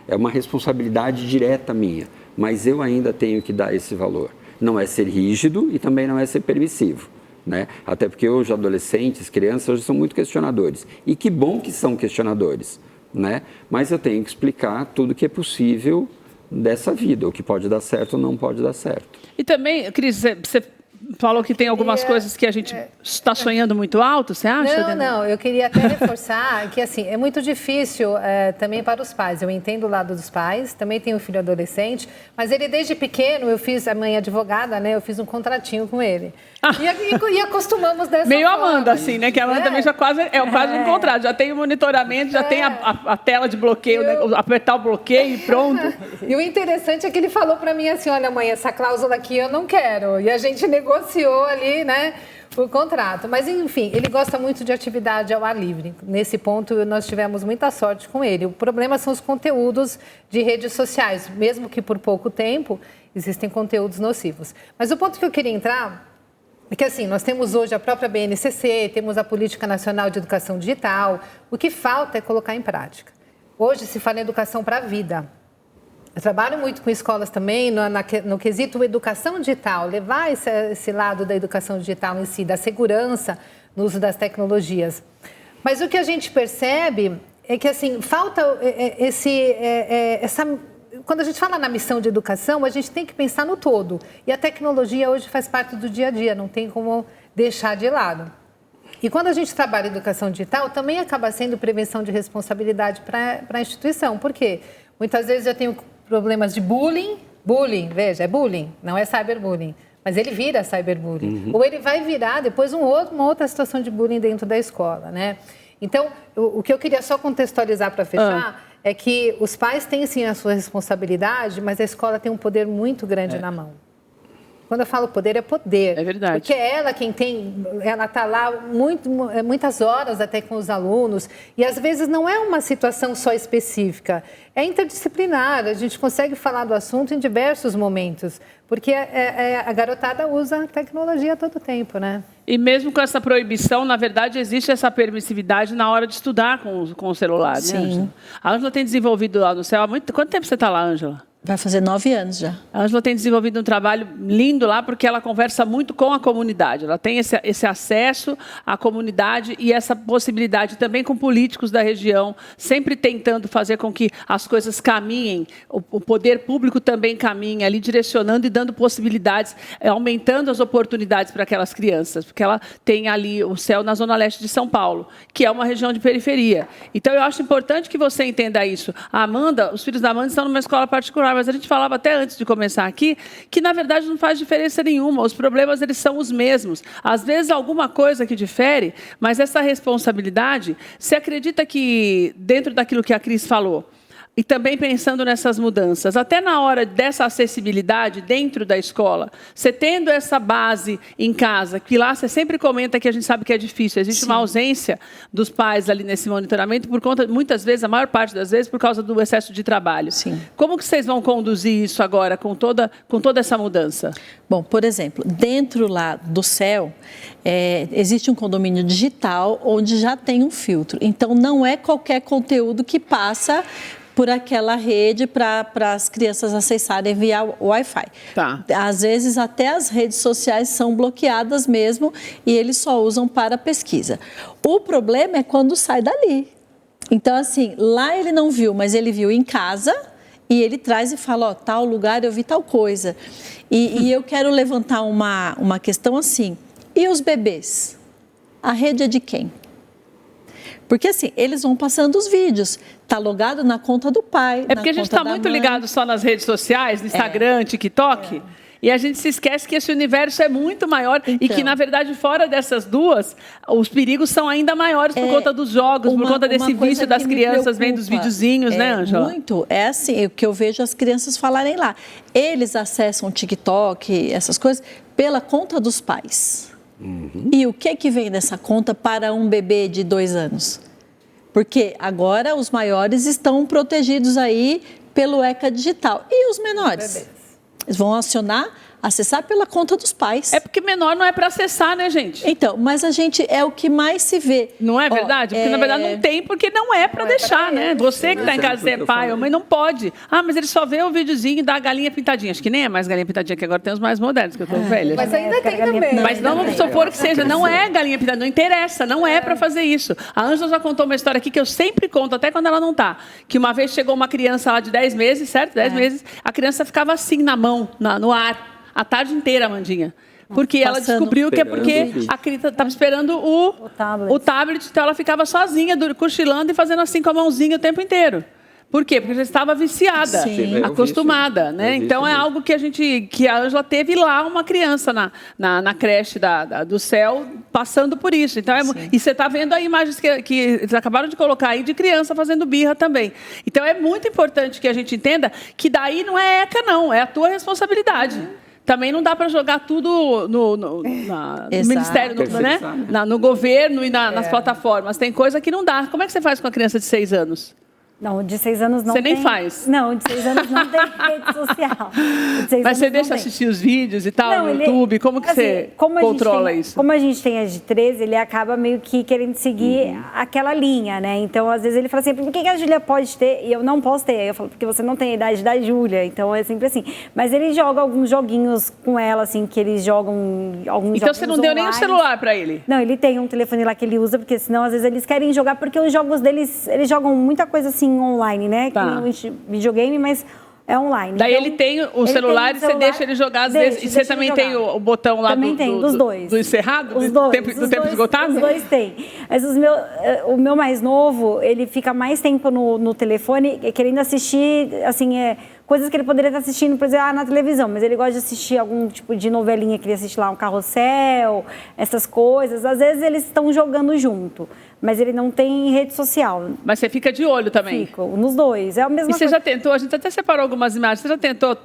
É uma responsabilidade direta minha, mas eu ainda tenho que dar esse valor. Não é ser rígido e também não é ser permissivo, né? Até porque hoje adolescentes, crianças, hoje são muito questionadores. E que bom que são questionadores, né? Mas eu tenho que explicar tudo que é possível dessa vida, o que pode dar certo ou não pode dar certo. E também, Cris, você falou que tem algumas coisas que a gente está sonhando muito alto, você acha? Não, eu queria até reforçar que assim, é muito difícil também para os pais. Eu entendo o lado dos pais, também tenho um filho adolescente, mas ele desde pequeno, a mãe advogada, né? Eu fiz um contratinho com ele. E acostumamos dessa meio forma. Amanda, assim, né? Que a Amanda também já quase um contrato, já tem o monitoramento, já tem a tela de bloqueio, né? Apertar o bloqueio e pronto. E o interessante é que ele falou para mim assim, olha mãe, essa cláusula aqui eu não quero. E a gente negociou ali, né, o contrato. Mas, enfim, ele gosta muito de atividade ao ar livre. Nesse ponto, nós tivemos muita sorte com ele. O problema são os conteúdos de redes sociais. Mesmo que por pouco tempo, existem conteúdos nocivos. Mas o ponto que eu queria entrar é que, assim, nós temos hoje a própria BNCC, temos a Política Nacional de Educação Digital. O que falta é colocar em prática. Hoje se fala em educação para a vida. Eu trabalho muito com escolas também no quesito educação digital, levar esse lado da educação digital em si, da segurança no uso das tecnologias. Mas o que a gente percebe é que, assim, falta quando a gente fala na missão de educação, a gente tem que pensar no todo. E a tecnologia hoje faz parte do dia a dia, não tem como deixar de lado. E quando a gente trabalha em educação digital, também acaba sendo prevenção de responsabilidade para a instituição. Por quê? Muitas vezes eu tenho problemas de bullying, veja, é bullying, não é cyberbullying, mas ele vira cyberbullying. Ou ele vai virar depois uma outra situação de bullying dentro da escola, né? Então, o que eu queria só contextualizar para fechar é que os pais têm sim a sua responsabilidade, mas a escola tem um poder muito grande na mão. Quando eu falo poder, é poder. É verdade. Porque é ela quem ela está lá muitas horas até com os alunos, e às vezes não é uma situação só específica, é interdisciplinar, a gente consegue falar do assunto em diversos momentos, porque a garotada usa a tecnologia a todo tempo, né? E mesmo com essa proibição, na verdade, existe essa permissividade na hora de estudar com o celular, né, Ângela? A Ângela tem desenvolvido lá no céu há muito... Quanto tempo você está lá, Ângela? Vai fazer 9 anos já. A Ângela tem desenvolvido um trabalho lindo lá, porque ela conversa muito com a comunidade. Ela tem esse acesso à comunidade e essa possibilidade também com políticos da região, sempre tentando fazer com que as coisas caminhem, o poder público também caminhe ali, direcionando e dando possibilidades, aumentando as oportunidades para aquelas crianças, porque ela tem ali o céu na zona leste de São Paulo, que é uma região de periferia. Então, eu acho importante que você entenda isso. A Amanda, os filhos da Amanda estão numa escola particular, mas a gente falava até antes de começar aqui que, na verdade, não faz diferença nenhuma. Os problemas, eles são os mesmos. Às vezes, alguma coisa que difere, mas essa responsabilidade, você acredita que, dentro daquilo que a Cris falou, E também pensando nessas mudanças, até na hora dessa acessibilidade dentro da escola, você tendo essa base em casa, que lá você sempre comenta que a gente sabe que é difícil, existe uma ausência dos pais ali nesse monitoramento, por conta, muitas vezes, a maior parte das vezes, por causa do excesso de trabalho. Sim. Como que vocês vão conduzir isso agora, com toda essa mudança? Bom, por exemplo, dentro lá do CEL, existe um condomínio digital onde já tem um filtro. Então, não é qualquer conteúdo que passa por aquela rede para as crianças acessarem via Wi-Fi. Tá. Às vezes, até as redes sociais são bloqueadas mesmo e eles só usam para pesquisa. O problema é quando sai dali. Então, assim, lá ele não viu, mas ele viu em casa e ele traz e fala, tal lugar eu vi tal coisa. E eu quero levantar uma questão assim, e os bebês? A rede é de quem? Porque assim, eles vão passando os vídeos, tá logado na conta do pai, É porque a gente está muito ligado só nas redes sociais, no Instagram, TikTok, e a gente se esquece que esse universo é muito maior e que, na verdade, fora dessas duas, os perigos são ainda maiores por conta dos jogos, por conta desse vício das crianças vendo os videozinhos, né, Ângela? Muito, é assim, o que eu vejo as crianças falarem lá. Eles acessam o TikTok, essas coisas, pela conta dos pais. E o que vem dessa conta para um bebê de 2 anos? Porque agora os maiores estão protegidos aí pelo ECA digital. E os menores? Eles vão acessar pela conta dos pais. É porque menor não é para acessar, né, gente? Então, mas a gente é o que mais se vê. Não é verdade? Porque, na verdade, não tem, porque não é para deixar, né? Você que está em casa, você é pai ou mãe, não pode. Ah, mas ele só vê o videozinho da galinha pintadinha. Acho que nem é mais galinha pintadinha, que agora tem os mais modernos, que eu tô velha. Mas ainda tem também. Mas não, vamos supor que seja, não é galinha pintadinha, não interessa, não é para fazer isso. A Ângela já contou uma história aqui que eu sempre conto, até quando ela não tá, que uma vez chegou uma criança lá de 10 meses, certo? 10 meses, a criança ficava assim na mão, no ar, a tarde inteira, Amandinha. Porque ela descobriu que é porque a criança estava esperando o tablet, então ela ficava sozinha, cochilando e fazendo assim com a mãozinha o tempo inteiro. Por quê? Porque já estava viciada, acostumada, né? Então é algo que a Ângela teve lá uma criança na creche do CEL passando por isso. Então e você está vendo aí imagens que eles acabaram de colocar aí de criança fazendo birra também. Então é muito importante que a gente entenda que daí não é ECA, não, é a tua responsabilidade. Também não dá para jogar tudo no Ministério, né? No governo e nas plataformas. Tem coisa que não dá. Como é que você faz com a criança de 6 anos? Não, de 6 anos não tem. Você nem faz? Não, de 6 anos não tem rede social. Mas você deixa assistir os vídeos e tal, no YouTube? Como que você controla isso? Como a gente tem a de 13, ele acaba meio que querendo seguir aquela linha, né? Então, às vezes ele fala assim, por que a Júlia pode ter e eu não posso ter? Aí eu falo, porque você não tem a idade da Júlia. Então, é sempre assim. Mas ele joga alguns joguinhos com ela, assim, que eles jogam alguns Então, você não deu nem o celular para ele? Não, ele tem um telefone lá que ele usa, porque senão, às vezes, eles querem jogar, porque os jogos deles, eles jogam muita coisa assim, online, né? Tá. Que nem videogame, mas é online. Daí então, ele tem o celular e você deixa ele jogar às vezes. E você também tem o botão lá também tem, dos dois. Do encerrado? Os dois. Do tempo esgotado? Os dois tem. Mas o meu mais novo, ele fica mais tempo no telefone querendo assistir, assim, coisas que ele poderia estar assistindo, por exemplo, na televisão, mas ele gosta de assistir algum tipo de novelinha que ele assiste lá, um Carrossel, essas coisas. Às vezes eles estão jogando junto, mas ele não tem rede social. Mas você fica de olho também? Fico, nos dois. É a mesma coisa. E você já tentou, a gente até separou algumas imagens, você já tentou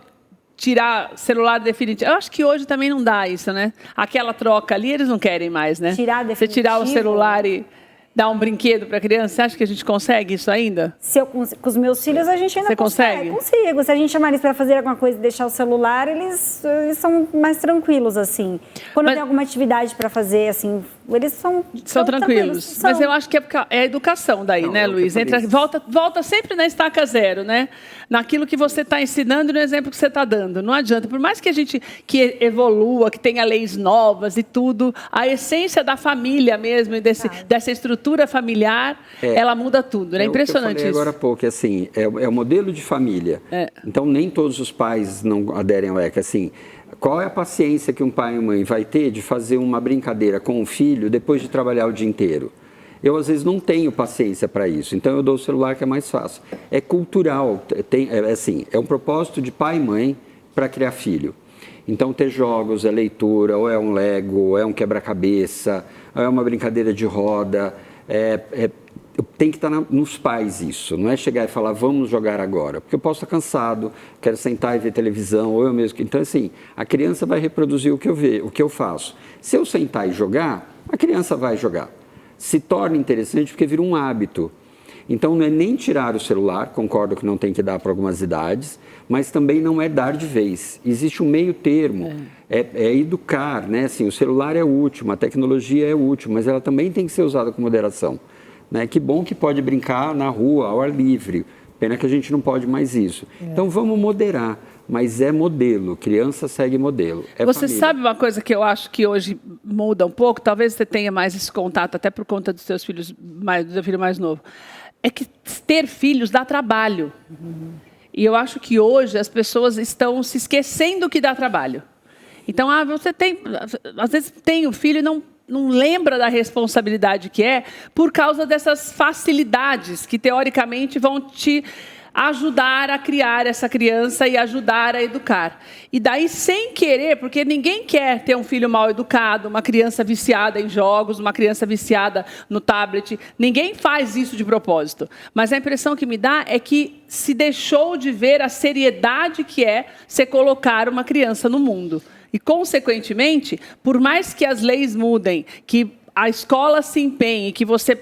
tirar celular definitivo? Eu acho que hoje também não dá isso, né? Aquela troca ali, eles não querem mais, né? Tirar definitivo? Você tirar o celular e dar um brinquedo para a criança, você acha que a gente consegue isso ainda? Se eu, com os meus filhos, a gente ainda consegue. Consigo. Se a gente chamar eles para fazer alguma coisa e deixar o celular, eles são mais tranquilos, assim. Quando tem alguma atividade para fazer, assim, eles são tranquilos. Mas eu acho que é a educação daí, né, Luiz? Volta sempre na estaca zero, né? Naquilo que você está ensinando e no exemplo que você está dando. Não adianta. Por mais que a gente evolua, que tenha leis novas e tudo, a essência da família mesmo, e dessa estrutura familiar, ela muda tudo. É impressionante isso. Eu falei agora há pouco, assim, é o modelo de família. Então, nem todos os pais não aderem ao ECA. Assim, qual é a paciência que um pai e uma mãe vai ter de fazer uma brincadeira com o filho depois de trabalhar o dia inteiro? Eu, às vezes, não tenho paciência para isso. Então, eu dou o celular, que é mais fácil. É cultural. É um propósito de pai e mãe para criar filho. Então, ter jogos, é leitura, ou é um Lego, ou é um quebra-cabeça, ou é uma brincadeira de roda, tem que estar nos pais isso, não é chegar e falar, vamos jogar agora, porque eu posso estar cansado, quero sentar e ver televisão, ou eu mesmo. Então, assim, a criança vai reproduzir o que eu faço. Se eu sentar e jogar, a criança vai jogar. Se torna interessante porque vira um hábito. Então, não é nem tirar o celular, concordo que não tem que dar para algumas idades, mas também não é dar de vez. Existe um meio termo, é educar, né? Assim, o celular é útil, a tecnologia é útil, mas ela também tem que ser usada com moderação. Né? Que bom que pode brincar na rua, ao ar livre. Pena que a gente não pode mais isso. Então, vamos moderar. Mas é modelo. Criança segue modelo. Você sabe uma coisa que eu acho que hoje muda um pouco? Talvez você tenha mais esse contato, até por conta dos seus filhos, do seu filho mais novo. É que ter filhos dá trabalho. E eu acho que hoje as pessoas estão se esquecendo que dá trabalho. Então, você tem... Às vezes tem o filho e não lembra da responsabilidade que é por causa dessas facilidades que, teoricamente, vão te ajudar a criar essa criança e ajudar a educar. E daí, sem querer, porque ninguém quer ter um filho mal educado, uma criança viciada em jogos, uma criança viciada no tablet. Ninguém faz isso de propósito. Mas a impressão que me dá é que se deixou de ver a seriedade que é você colocar uma criança no mundo. E, consequentemente, por mais que as leis mudem, que a escola se empenhe, que você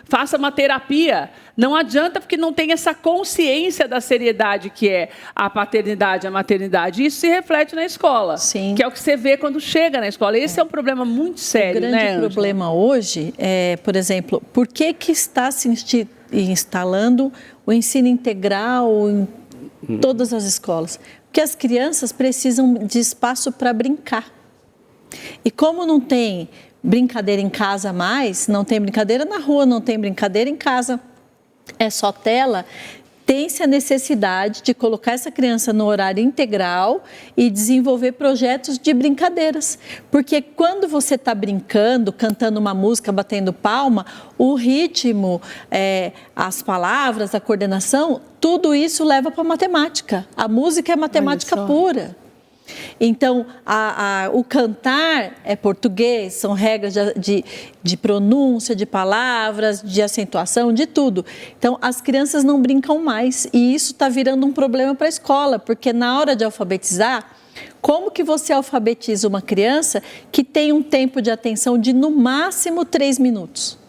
faça uma terapia, não adianta porque não tem essa consciência da seriedade que é a paternidade, a maternidade. Isso se reflete na escola, Sim. que é o que você vê quando chega na escola. Esse é um problema muito sério, né, Ângela? O grande problema hoje é, por exemplo, por que está se instalando o ensino integral em todas as escolas? Porque as crianças precisam de espaço para brincar. E como não tem brincadeira em casa mais, não tem brincadeira na rua, não tem brincadeira em casa, é só tela, tem-se a necessidade de colocar essa criança no horário integral e desenvolver projetos de brincadeiras. Porque quando você está brincando, cantando uma música, batendo palma, o ritmo, as palavras, a coordenação, tudo isso leva para a matemática. A música é matemática pura. Então, o cantar é português, são regras de pronúncia, de palavras, de acentuação, de tudo. Então, as crianças não brincam mais e isso está virando um problema para a escola, porque na hora de alfabetizar, como que você alfabetiza uma criança que tem um tempo de atenção de, no máximo, 3 minutos?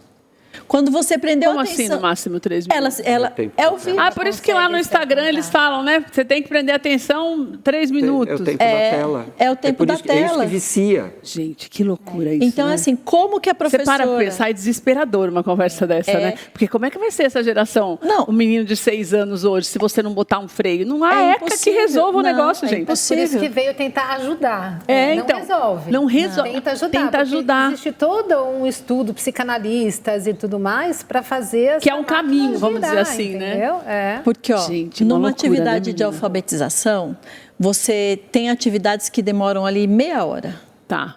Quando você prendeu a atenção... Como assim, no máximo 3 minutos? Ela é o vídeo. Por isso que lá no Instagram eles falam, né? Você tem que prender a atenção 3 minutos. É o tempo da tela. É o tempo da tela. É isso que vicia. Gente, que loucura isso, Então, né? assim, como que a professora... Você para pensar, é desesperador uma conversa dessa, né? Porque como é que vai ser essa geração? Não. Um menino de 6 anos hoje, se você não botar um freio. Não há ECA que resolva o negócio, gente. Por isso que veio tentar ajudar. Não resolve. Não resolve. Tenta ajudar. Existe todo um estudo, psicanalistas e tudo mais, para fazer... Que é um caminho, vamos dizer assim, entendeu? né? Porque, gente, numa loucura, atividade né, de alfabetização, você tem atividades que demoram ali meia hora. Tá.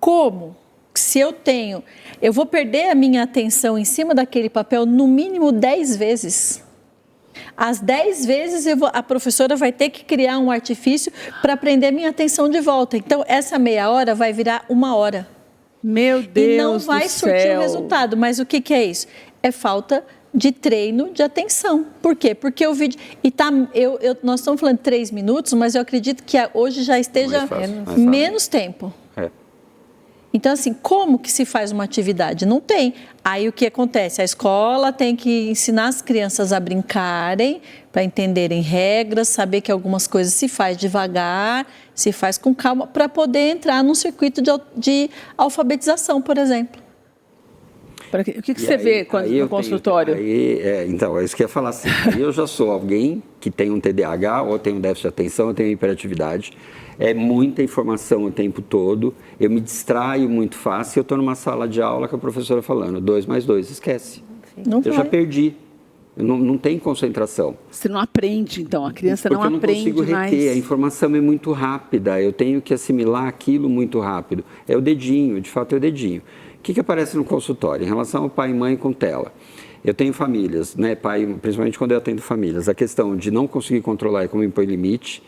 Como? Se eu vou perder a minha atenção em cima daquele papel no mínimo 10 vezes. As 10 vezes a professora vai ter que criar um artifício para prender a minha atenção de volta. Então, essa meia hora vai virar 1 hora. Meu Deus do céu. E não vai surtir o resultado. Mas o que é isso? É falta de treino de atenção. Por quê? Porque o vídeo... nós estamos falando de 3 minutos, mas eu acredito que hoje já esteja menos tempo. Então, assim, como que se faz uma atividade? Não tem. Aí o que acontece? A escola tem que ensinar as crianças a brincarem, para entenderem regras, saber que algumas coisas se faz devagar, se faz com calma, para poder entrar num circuito de alfabetização, por exemplo. O que você vê no consultório? Então, é isso que eu ia falar assim. Aí eu já sou alguém que tem um TDAH, ou tem um déficit de atenção, ou tem hiperatividade. É muita informação o tempo todo, eu me distraio muito fácil, eu estou numa sala de aula com a professora falando 2 mais 2, esquece. Eu já perdi, não tem concentração. Você não aprende, então, a criança não aprende mais. Eu não consigo reter, a informação é muito rápida, eu tenho que assimilar aquilo muito rápido. É o dedinho, de fato é o dedinho. O que aparece no consultório em relação ao pai e mãe com tela? Eu tenho famílias, né, principalmente quando eu atendo famílias, a questão de não conseguir controlar e como impor limite.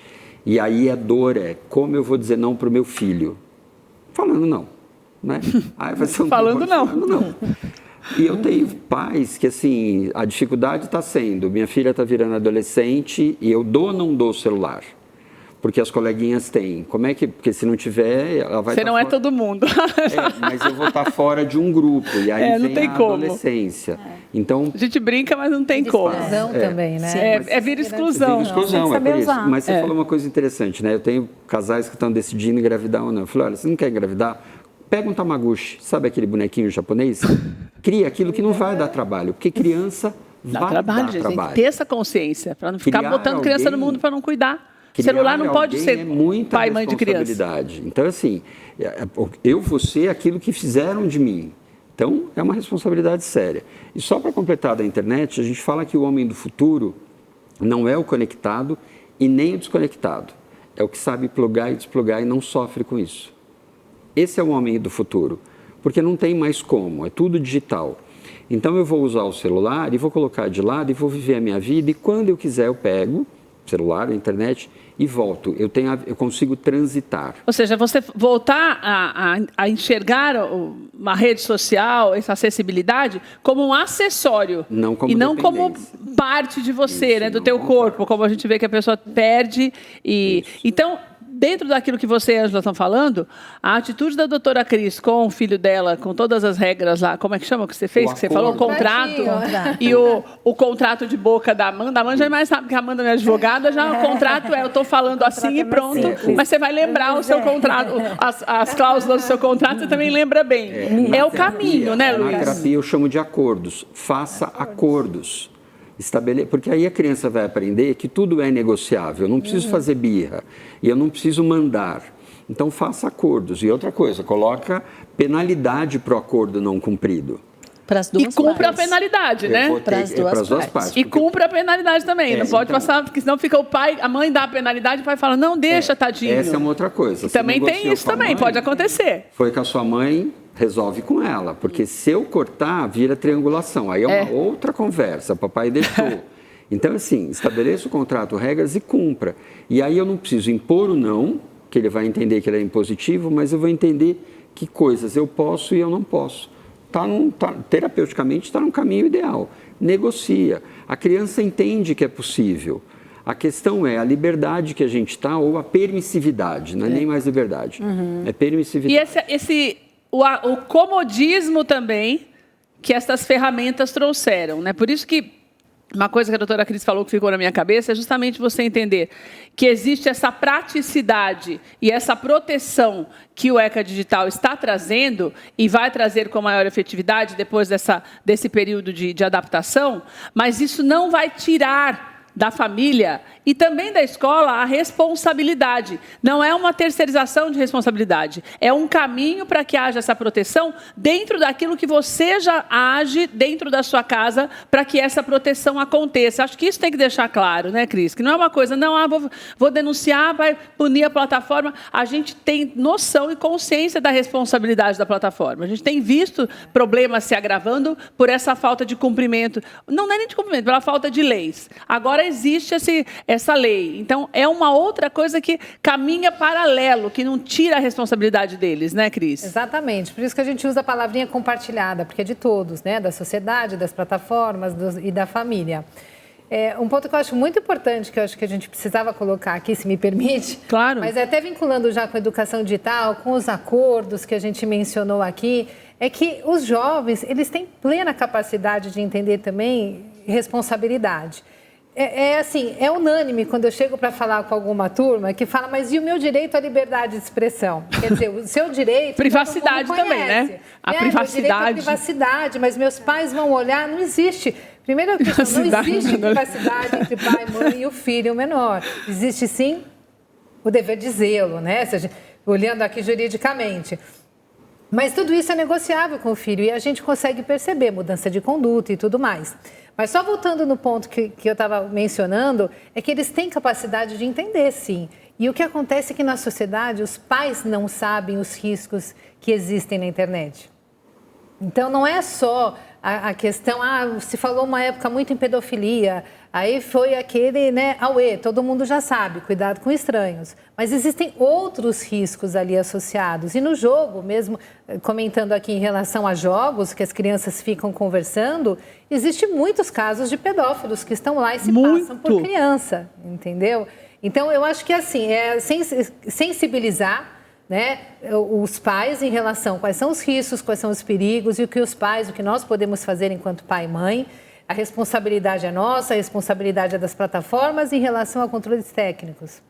E aí a dor é, como eu vou dizer não para o meu filho? Falando não, né? Aí vai ser falando não. E eu tenho pais que, assim, a dificuldade está sendo, minha filha está virando adolescente e eu dou ou não dou o celular? Porque as coleguinhas têm. Como é que... Porque se não tiver, ela vai... Você não é todo mundo. Mas eu vou estar fora de um grupo. E aí não vem tem a como. Adolescência. Então... A gente brinca, mas não tem como. Exclusão também, né? Vira exclusão. Vira exclusão, é por isso. Mas você falou uma coisa interessante, né? Eu tenho casais que estão decidindo engravidar ou não. Eu falei, olha, você não quer engravidar? Pega um Tamagotchi, sabe aquele bonequinho japonês? Cria aquilo que não vai dar trabalho, porque criança vai trabalho, dar gente, trabalho. Tem que ter essa consciência, para não ficar botando criança no mundo para não cuidar. Criar Celular não pode ser muita pai e mãe de criança. Então, assim, eu vou ser aquilo que fizeram de mim. Então, é uma responsabilidade séria. E só para completar da internet, a gente fala que o homem do futuro não é o conectado e nem o desconectado. É o que sabe plugar e desplugar e não sofre com isso. Esse é o homem do futuro, porque não tem mais como, é tudo digital. Então, eu vou usar o celular e vou colocar de lado e vou viver a minha vida e quando eu quiser eu pego celular, a internet e volto. Eu consigo transitar. Ou seja, você voltar a enxergar uma rede social, essa acessibilidade, como um acessório. Não como e não como parte de você, né, do teu corpo, como a gente vê que a pessoa perde. Então, dentro daquilo que você e a Ângela estão falando, a atitude da doutora Cris com o filho dela, com todas as regras lá, como é que chama o que você fez? Que você falou, o contrato. E o contrato de boca da Amanda. A Amanda já mais sabe que a Amanda é minha advogada, já o contrato eu estou falando assim e pronto. Mas você vai lembrar o seu contrato, as cláusulas do seu contrato, você também lembra bem. É o caminho, né, Luiz? Na terapia eu chamo de acordos. Faça acordos. Porque aí a criança vai aprender que tudo é negociável, eu não preciso fazer birra e eu não preciso mandar. Então faça acordos. E outra coisa, coloca penalidade para o acordo não cumprido. Para as duas partes. E cumpra a penalidade, né? Para as duas partes. E cumpra a penalidade também. Não pode passar, porque senão fica o pai, a mãe dá a penalidade, o pai fala, não, deixa, tadinho. Essa é uma outra coisa. Também tem isso também, pode acontecer. Foi com a sua mãe, resolve com ela, porque se eu cortar, vira triangulação. Aí é uma outra conversa, papai deixou. Então, assim, estabeleça o contrato, regras e cumpra. E aí eu não preciso impor o não, que ele vai entender que ele é impositivo, mas eu vou entender que coisas eu posso e eu não posso. Terapeuticamente está no caminho ideal. Negocia. A criança entende que é possível. A questão é a liberdade que a gente está ou a permissividade, não é nem mais liberdade. É permissividade. E o comodismo também que essas ferramentas trouxeram, né? Por isso que uma coisa que a doutora Cris falou que ficou na minha cabeça é justamente você entender que existe essa praticidade e essa proteção que o ECA Digital está trazendo e vai trazer com maior efetividade depois desse período de adaptação, mas isso não vai tirar da família e também da escola a responsabilidade. Não é uma terceirização de responsabilidade, é um caminho para que haja essa proteção dentro daquilo que você já age dentro da sua casa para que essa proteção aconteça. Acho que isso tem que deixar claro, né, Cris? Que não é uma coisa, não, vou denunciar, vai punir a plataforma. A gente tem noção e consciência da responsabilidade da plataforma. A gente tem visto problemas se agravando por essa falta de cumprimento. Não é nem de cumprimento, pela falta de leis. Agora existe essa lei. Então, é uma outra coisa que caminha paralelo, que não tira a responsabilidade deles, né, Cris? Exatamente. Por isso que a gente usa a palavrinha compartilhada, porque é de todos, né? Da sociedade, das plataformas e da família. Um ponto que eu acho muito importante, que eu acho que a gente precisava colocar aqui, se me permite. Claro. Mas até vinculando já com a educação digital, com os acordos que a gente mencionou aqui, é que os jovens, eles têm plena capacidade de entender também responsabilidade. Assim, é unânime quando eu chego para falar com alguma turma que fala, mas e o meu direito à liberdade de expressão? Quer dizer, o seu direito... Privacidade também, né? A privacidade. Meu direito à privacidade, mas meus pais vão olhar, não existe. Primeira questão, não existe privacidade entre pai, mãe e o filho menor. Existe, sim, o dever de zelo, né? Olhando aqui juridicamente. Mas tudo isso é negociável com o filho e a gente consegue perceber mudança de conduta e tudo mais. Mas só voltando no ponto que eu estava mencionando, é que eles têm capacidade de entender, sim. E o que acontece é que na sociedade os pais não sabem os riscos que existem na internet. Então não é só a questão, se falou uma época muito em pedofilia, aí foi aquele, né, auê, todo mundo já sabe, cuidado com estranhos. Mas existem outros riscos ali associados. E no jogo, mesmo comentando aqui em relação a jogos que as crianças ficam conversando, existem muitos casos de pedófilos que estão lá e se passam por criança, entendeu? Então, eu acho que assim, é sensibilizar, né, os pais em relação a quais são os riscos, quais são os perigos e o que nós podemos fazer enquanto pai e mãe. A responsabilidade é nossa, a responsabilidade é das plataformas em relação a controles técnicos,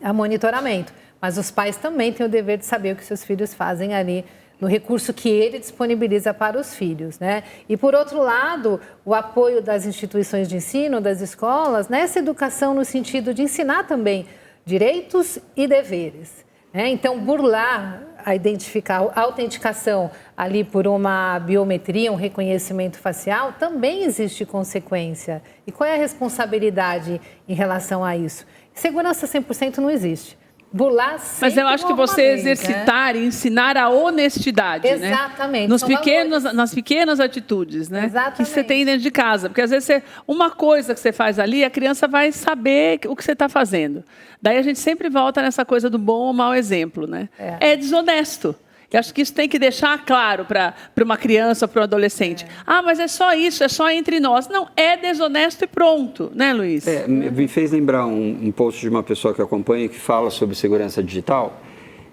a monitoramento. Mas os pais também têm o dever de saber o que seus filhos fazem ali no recurso que ele disponibiliza para os filhos, né? E, por outro lado, o apoio das instituições de ensino, das escolas, nessa educação no sentido de ensinar também direitos e deveres. Então, burlar a autenticação ali por uma biometria, um reconhecimento facial, também existe consequência. E qual é a responsabilidade em relação a isso? Segurança 100% não existe. Burlar sempre. Mas eu acho que você exercitar e ensinar a honestidade, exatamente, né? Nas pequenas atitudes, né? Exatamente. Que você tem dentro de casa. Porque às vezes uma coisa que você faz ali, a criança vai saber o que você está fazendo. Daí a gente sempre volta nessa coisa do bom ou mau exemplo, né? É desonesto. Eu acho que isso tem que deixar claro para uma criança, para um adolescente. Mas é só isso, é só entre nós. Não, é desonesto e pronto, né, Luiz? Me fez lembrar um post de uma pessoa que eu acompanho que fala sobre segurança digital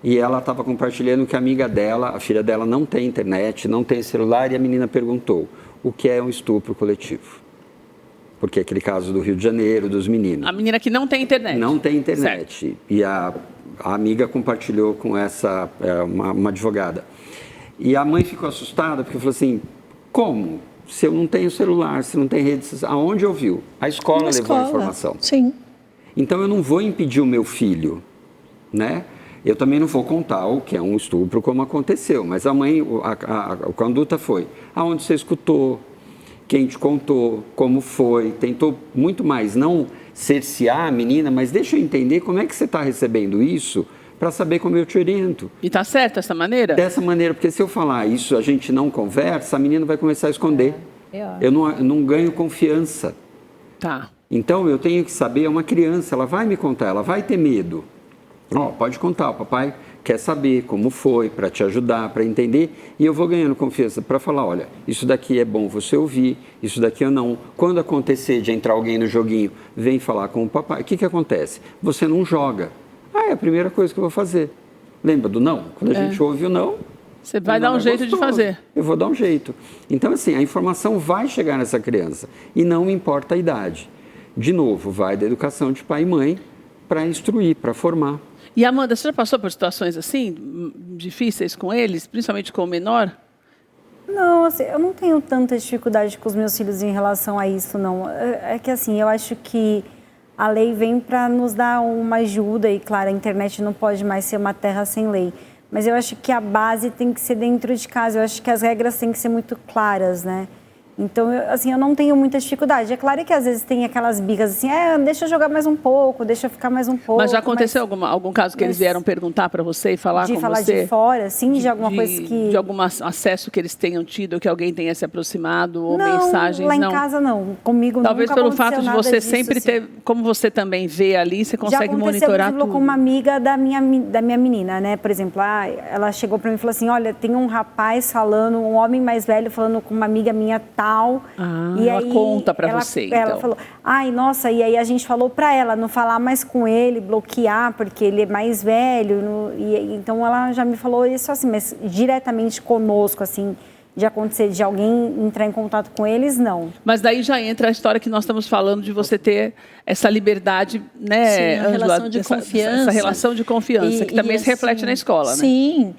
e ela estava compartilhando que a amiga dela, a filha dela, não tem internet, não tem celular e a menina perguntou o que é um estupro coletivo. Porque é aquele caso do Rio de Janeiro, dos meninos. A menina que não tem internet. Não tem internet. Certo. E a amiga compartilhou com uma advogada. E a mãe ficou assustada, porque falou assim, como? Se eu não tenho celular, se não tem redes, aonde eu viu? A escola levou a informação. Sim. Então, eu não vou impedir o meu filho, né? Eu também não vou contar o que é um estupro, como aconteceu. Mas a mãe, a conduta foi, aonde você escutou, quem te contou, como foi, tentou muito mais não cercear a menina, mas deixa eu entender como é que você está recebendo isso para saber como eu te oriento. E está certo dessa maneira? Dessa maneira, porque se eu falar isso, a gente não conversa, a menina vai começar a esconder. Eu não ganho confiança. Tá. Então, eu tenho que saber, é uma criança, ela vai me contar, ela vai ter medo. Pode contar, o papai quer saber como foi, para te ajudar, para entender, e eu vou ganhando confiança para falar, olha, isso daqui é bom você ouvir, isso daqui eu não. Quando acontecer de entrar alguém no joguinho, vem falar com o papai. O que acontece? Você não joga. É a primeira coisa que eu vou fazer. Lembra do não? Quando a gente ouve o não, você vai dar um jeito de fazer. Eu vou dar um jeito. Então, assim, a informação vai chegar nessa criança, e não importa a idade. De novo, vai da educação de pai e mãe para instruir, para formar. E, Amanda, você já passou por situações assim, difíceis com eles, principalmente com o menor? Não, assim, eu não tenho tanta dificuldade com os meus filhos em relação a isso, não. É que, assim, eu acho que a lei vem para nos dar uma ajuda e, claro, a internet não pode mais ser uma terra sem lei. Mas eu acho que a base tem que ser dentro de casa. Eu acho que as regras têm que ser muito claras, né? Então, eu não tenho muita dificuldade. É claro que às vezes tem aquelas birras assim, deixa eu jogar mais um pouco, deixa eu ficar mais um pouco. Mas já aconteceu algum caso que eles vieram perguntar para você e falar com você? De falar de fora, sim, de alguma coisa que... De algum acesso que eles tenham tido, que alguém tenha se aproximado, ou mensagens? Lá em casa não. Comigo talvez nunca pelo fato de você disso, sempre ter, como você também vê ali, você consegue monitorar tudo. Já aconteceu, com uma amiga da minha menina, né? Por exemplo, ela chegou para mim e falou assim, olha, tem um rapaz falando, um homem mais velho falando com uma amiga minha tal... E ela conta para você, então. Ela falou, nossa, e aí a gente falou para ela não falar mais com ele, bloquear, porque ele é mais velho. Então ela já me falou isso assim, mas diretamente conosco, assim, de acontecer, de alguém entrar em contato com eles, não. Mas daí já entra a história que nós estamos falando de você ter essa liberdade, né, sim, a relação de confiança. Essa relação de confiança, que também se reflete na escola, né? Sim,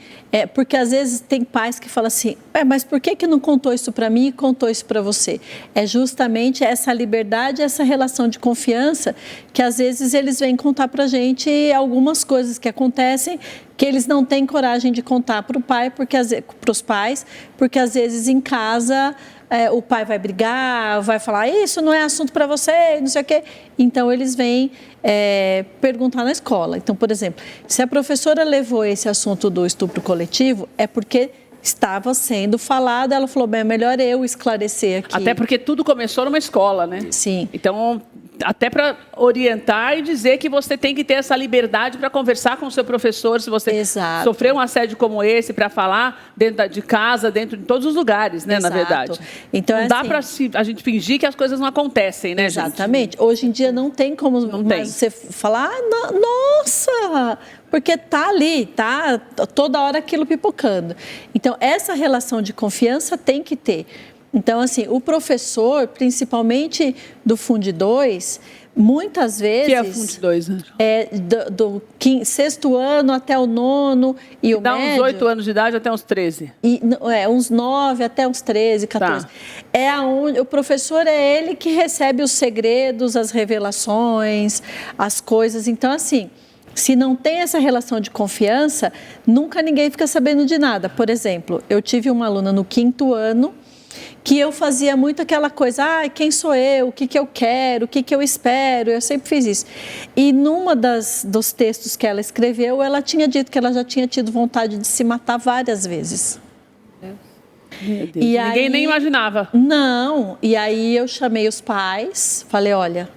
porque às vezes tem pais que falam assim, mas por que não contou isso para mim e contou isso para você? É justamente essa liberdade, essa relação de confiança, que às vezes eles vêm contar para a gente algumas coisas que acontecem, que eles não têm coragem de contar para o pai, para os pais, porque às vezes em casa o pai vai brigar, vai falar, isso não é assunto para você, não sei o quê. Então, eles vêm perguntar na escola. Então, por exemplo, se a professora levou esse assunto do estupro coletivo, é porque estava sendo falado. Ela falou, bem, é melhor eu esclarecer aqui. Até porque tudo começou numa escola, né? Sim. Então, até para orientar e dizer que você tem que ter essa liberdade para conversar com o seu professor, se você sofreu um assédio como esse, para falar dentro de casa, dentro de todos os lugares, né, na verdade. Então, não dá para a gente fingir que as coisas não acontecem, né, exatamente. Gente? Hoje em dia não tem como você falar, nossa, porque tá ali, tá toda hora aquilo pipocando. Então, essa relação de confiança tem que ter. Então, assim, o professor, principalmente do Fundi 2, muitas vezes... Que é o Fundi 2, né? É do 6º ano até o 9º e o médio... Dá uns 8 anos de idade até uns 13. Uns 9 até uns 13, 14. Tá. É aonde o professor é ele que recebe os segredos, as revelações, as coisas. Então, assim... Se não tem essa relação de confiança, nunca ninguém fica sabendo de nada. Por exemplo, eu tive uma aluna no 5º ano que eu fazia muito aquela coisa, quem sou eu, o que eu quero, o que eu espero, eu sempre fiz isso. E numa dos textos que ela escreveu, ela tinha dito que ela já tinha tido vontade de se matar várias vezes. Meu Deus. E ninguém aí, nem imaginava. Não, e aí eu chamei os pais, falei, olha...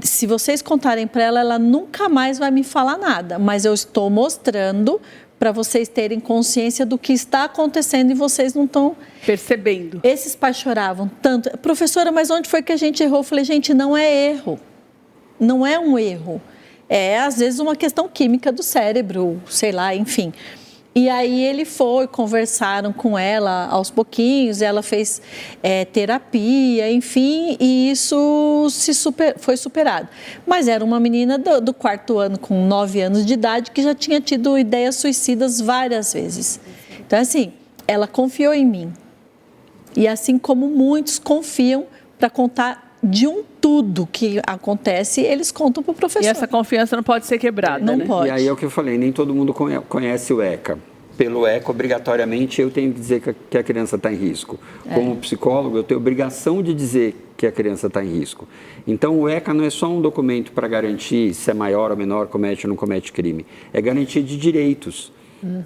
Se vocês contarem para ela, ela nunca mais vai me falar nada. Mas eu estou mostrando para vocês terem consciência do que está acontecendo e vocês não estão... percebendo. Esses pais choravam tanto. Professora, mas onde foi que a gente errou? Eu falei, gente, não é erro. Não é um erro. É, às vezes, uma questão química do cérebro, sei lá, enfim... E aí ele conversaram com ela aos pouquinhos, ela fez terapia, enfim, e isso foi superado. Mas era uma menina do 4º ano, com 9 anos de idade, que já tinha tido ideias suicidas várias vezes. Então, assim, ela confiou em mim. E assim como muitos confiam para contar de tudo que acontece, eles contam para o professor. E essa confiança não pode ser quebrada, não né? pode. E aí é o que eu falei, nem todo mundo conhece o ECA. Pelo ECA, obrigatoriamente, eu tenho que dizer que a criança está em risco. Como psicólogo, eu tenho obrigação de dizer que a criança está em risco. Então, o ECA não é só um documento para garantir se é maior ou menor, comete ou não comete crime. É garantia de direitos.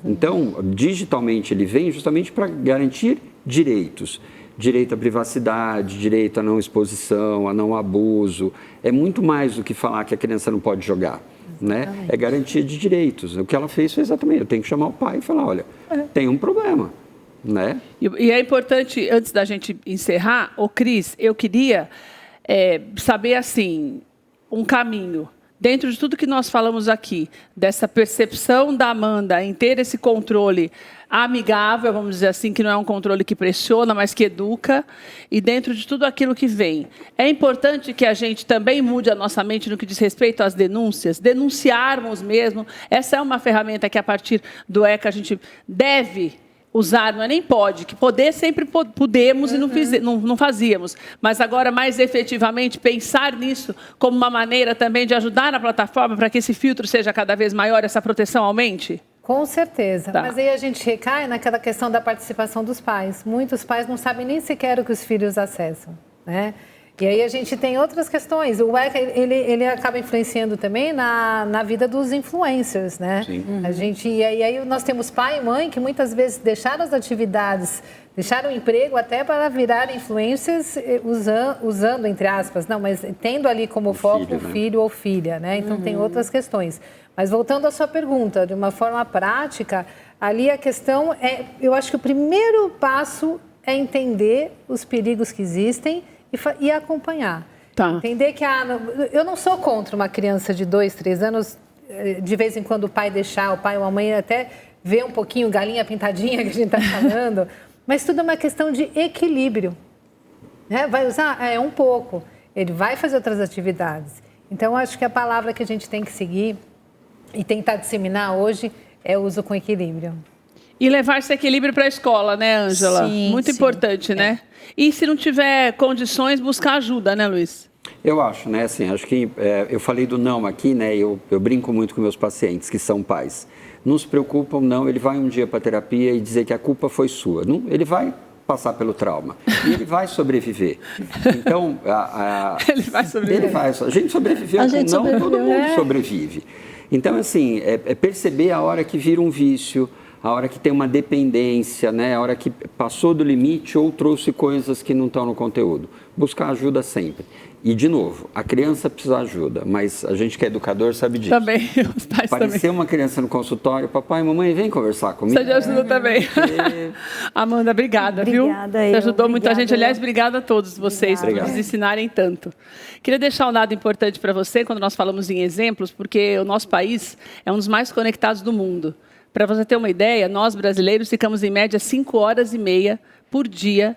Então, digitalmente, ele vem justamente para garantir direitos. Direito à privacidade, direito à não exposição, a não abuso. É muito mais do que falar que a criança não pode jogar. Né? É garantia de direitos. O que ela fez foi exatamente, eu tenho que chamar o pai e falar, olha, tem um problema. Né? E é importante, antes da gente encerrar, Cris, eu queria saber assim, um caminho. Dentro de tudo que nós falamos aqui, dessa percepção da Amanda em ter esse controle amigável, vamos dizer assim, que não é um controle que pressiona, mas que educa, e dentro de tudo aquilo que vem. É importante que a gente também mude a nossa mente no que diz respeito às denúncias, denunciarmos mesmo. Essa é uma ferramenta que, a partir do ECA, a gente deve usar, não é nem pode, que poder sempre podemos e não fazíamos, mas agora mais efetivamente pensar nisso como uma maneira também de ajudar a plataforma para que esse filtro seja cada vez maior, essa proteção aumente? Com certeza, Tá. Mas aí a gente recai naquela questão da participação dos pais. Muitos pais não sabem nem sequer o que os filhos acessam, né? E aí a gente tem outras questões. O ECA, ele acaba influenciando também na vida dos influencers, né? Sim. E aí nós temos pai e mãe que muitas vezes deixaram as atividades, deixaram o emprego até para virar influencers usando, entre aspas, não, mas tendo ali como foco o filho ou filha, né? Então tem outras questões. Mas voltando à sua pergunta, de uma forma prática, ali a questão eu acho que o primeiro passo é entender os perigos que existem e acompanhar. Tá. Entender que eu não sou contra uma criança de 2, 3 anos, de vez em quando o pai ou a mãe até ver um pouquinho galinha pintadinha que a gente está falando, mas tudo é uma questão de equilíbrio. Né? Vai usar? Um pouco. Ele vai fazer outras atividades. Então, acho que a palavra que a gente tem que seguir e tentar disseminar hoje é o uso com equilíbrio. E levar esse equilíbrio para a escola, né, Ângela? Muito importante, né? E se não tiver condições, buscar ajuda, né, Luiz? Eu acho, né, assim, acho que eu falei do não aqui, né, eu brinco muito com meus pacientes que são pais. Não se preocupam, não, ele vai um dia para a terapia e dizer que a culpa foi sua. Não, ele vai passar pelo trauma e ele vai sobreviver. Então, ele vai sobreviver. A gente sobreviveu com não, todo mundo sobrevive. Então, assim, perceber a hora que vira um vício, a hora que tem uma dependência, né? A hora que passou do limite ou trouxe coisas que não estão no conteúdo. Buscar ajuda sempre. E, de novo, a criança precisa de ajuda, mas a gente que é educador sabe disso. Também, os pais Aparecer também. uma criança no consultório, papai e mamãe, vem conversar comigo. Você já ajuda também. Amanda, obrigada, viu? Você ajudou muita gente. Aliás, obrigada a todos vocês por nos ensinarem tanto. Queria deixar um dado importante para você, quando nós falamos em exemplos, porque o nosso país é um dos mais conectados do mundo. Para você ter uma ideia, nós brasileiros ficamos em média 5 horas e meia por dia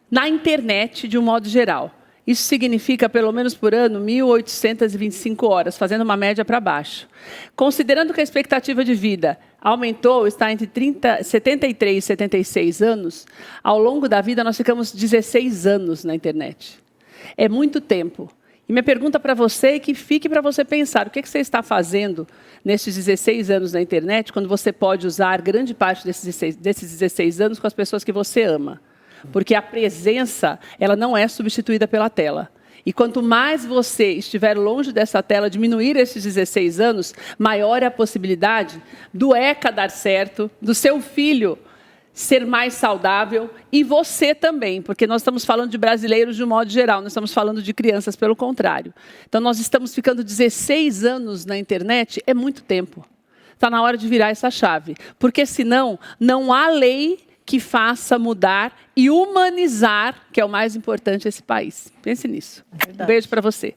na internet, de um modo geral. Isso significa, pelo menos por ano, 1.825 horas, fazendo uma média para baixo. Considerando que a expectativa de vida aumentou, está entre 73 e 76 anos, ao longo da vida nós ficamos 16 anos na internet. É muito tempo. E minha pergunta para você é que fique para você pensar, o que você está fazendo nesses 16 anos na internet, quando você pode usar grande parte desses 16 anos com as pessoas que você ama? Porque a presença, ela não é substituída pela tela. E quanto mais você estiver longe dessa tela, diminuir esses 16 anos, maior é a possibilidade do ECA dar certo, do seu filho ser mais saudável e você também, porque nós estamos falando de brasileiros de um modo geral, não estamos falando de crianças, pelo contrário. Então, nós estamos ficando 16 anos na internet, é muito tempo. Está na hora de virar essa chave, porque senão não há lei que faça mudar e humanizar, que é o mais importante, esse país. Pense nisso. Um beijo para você.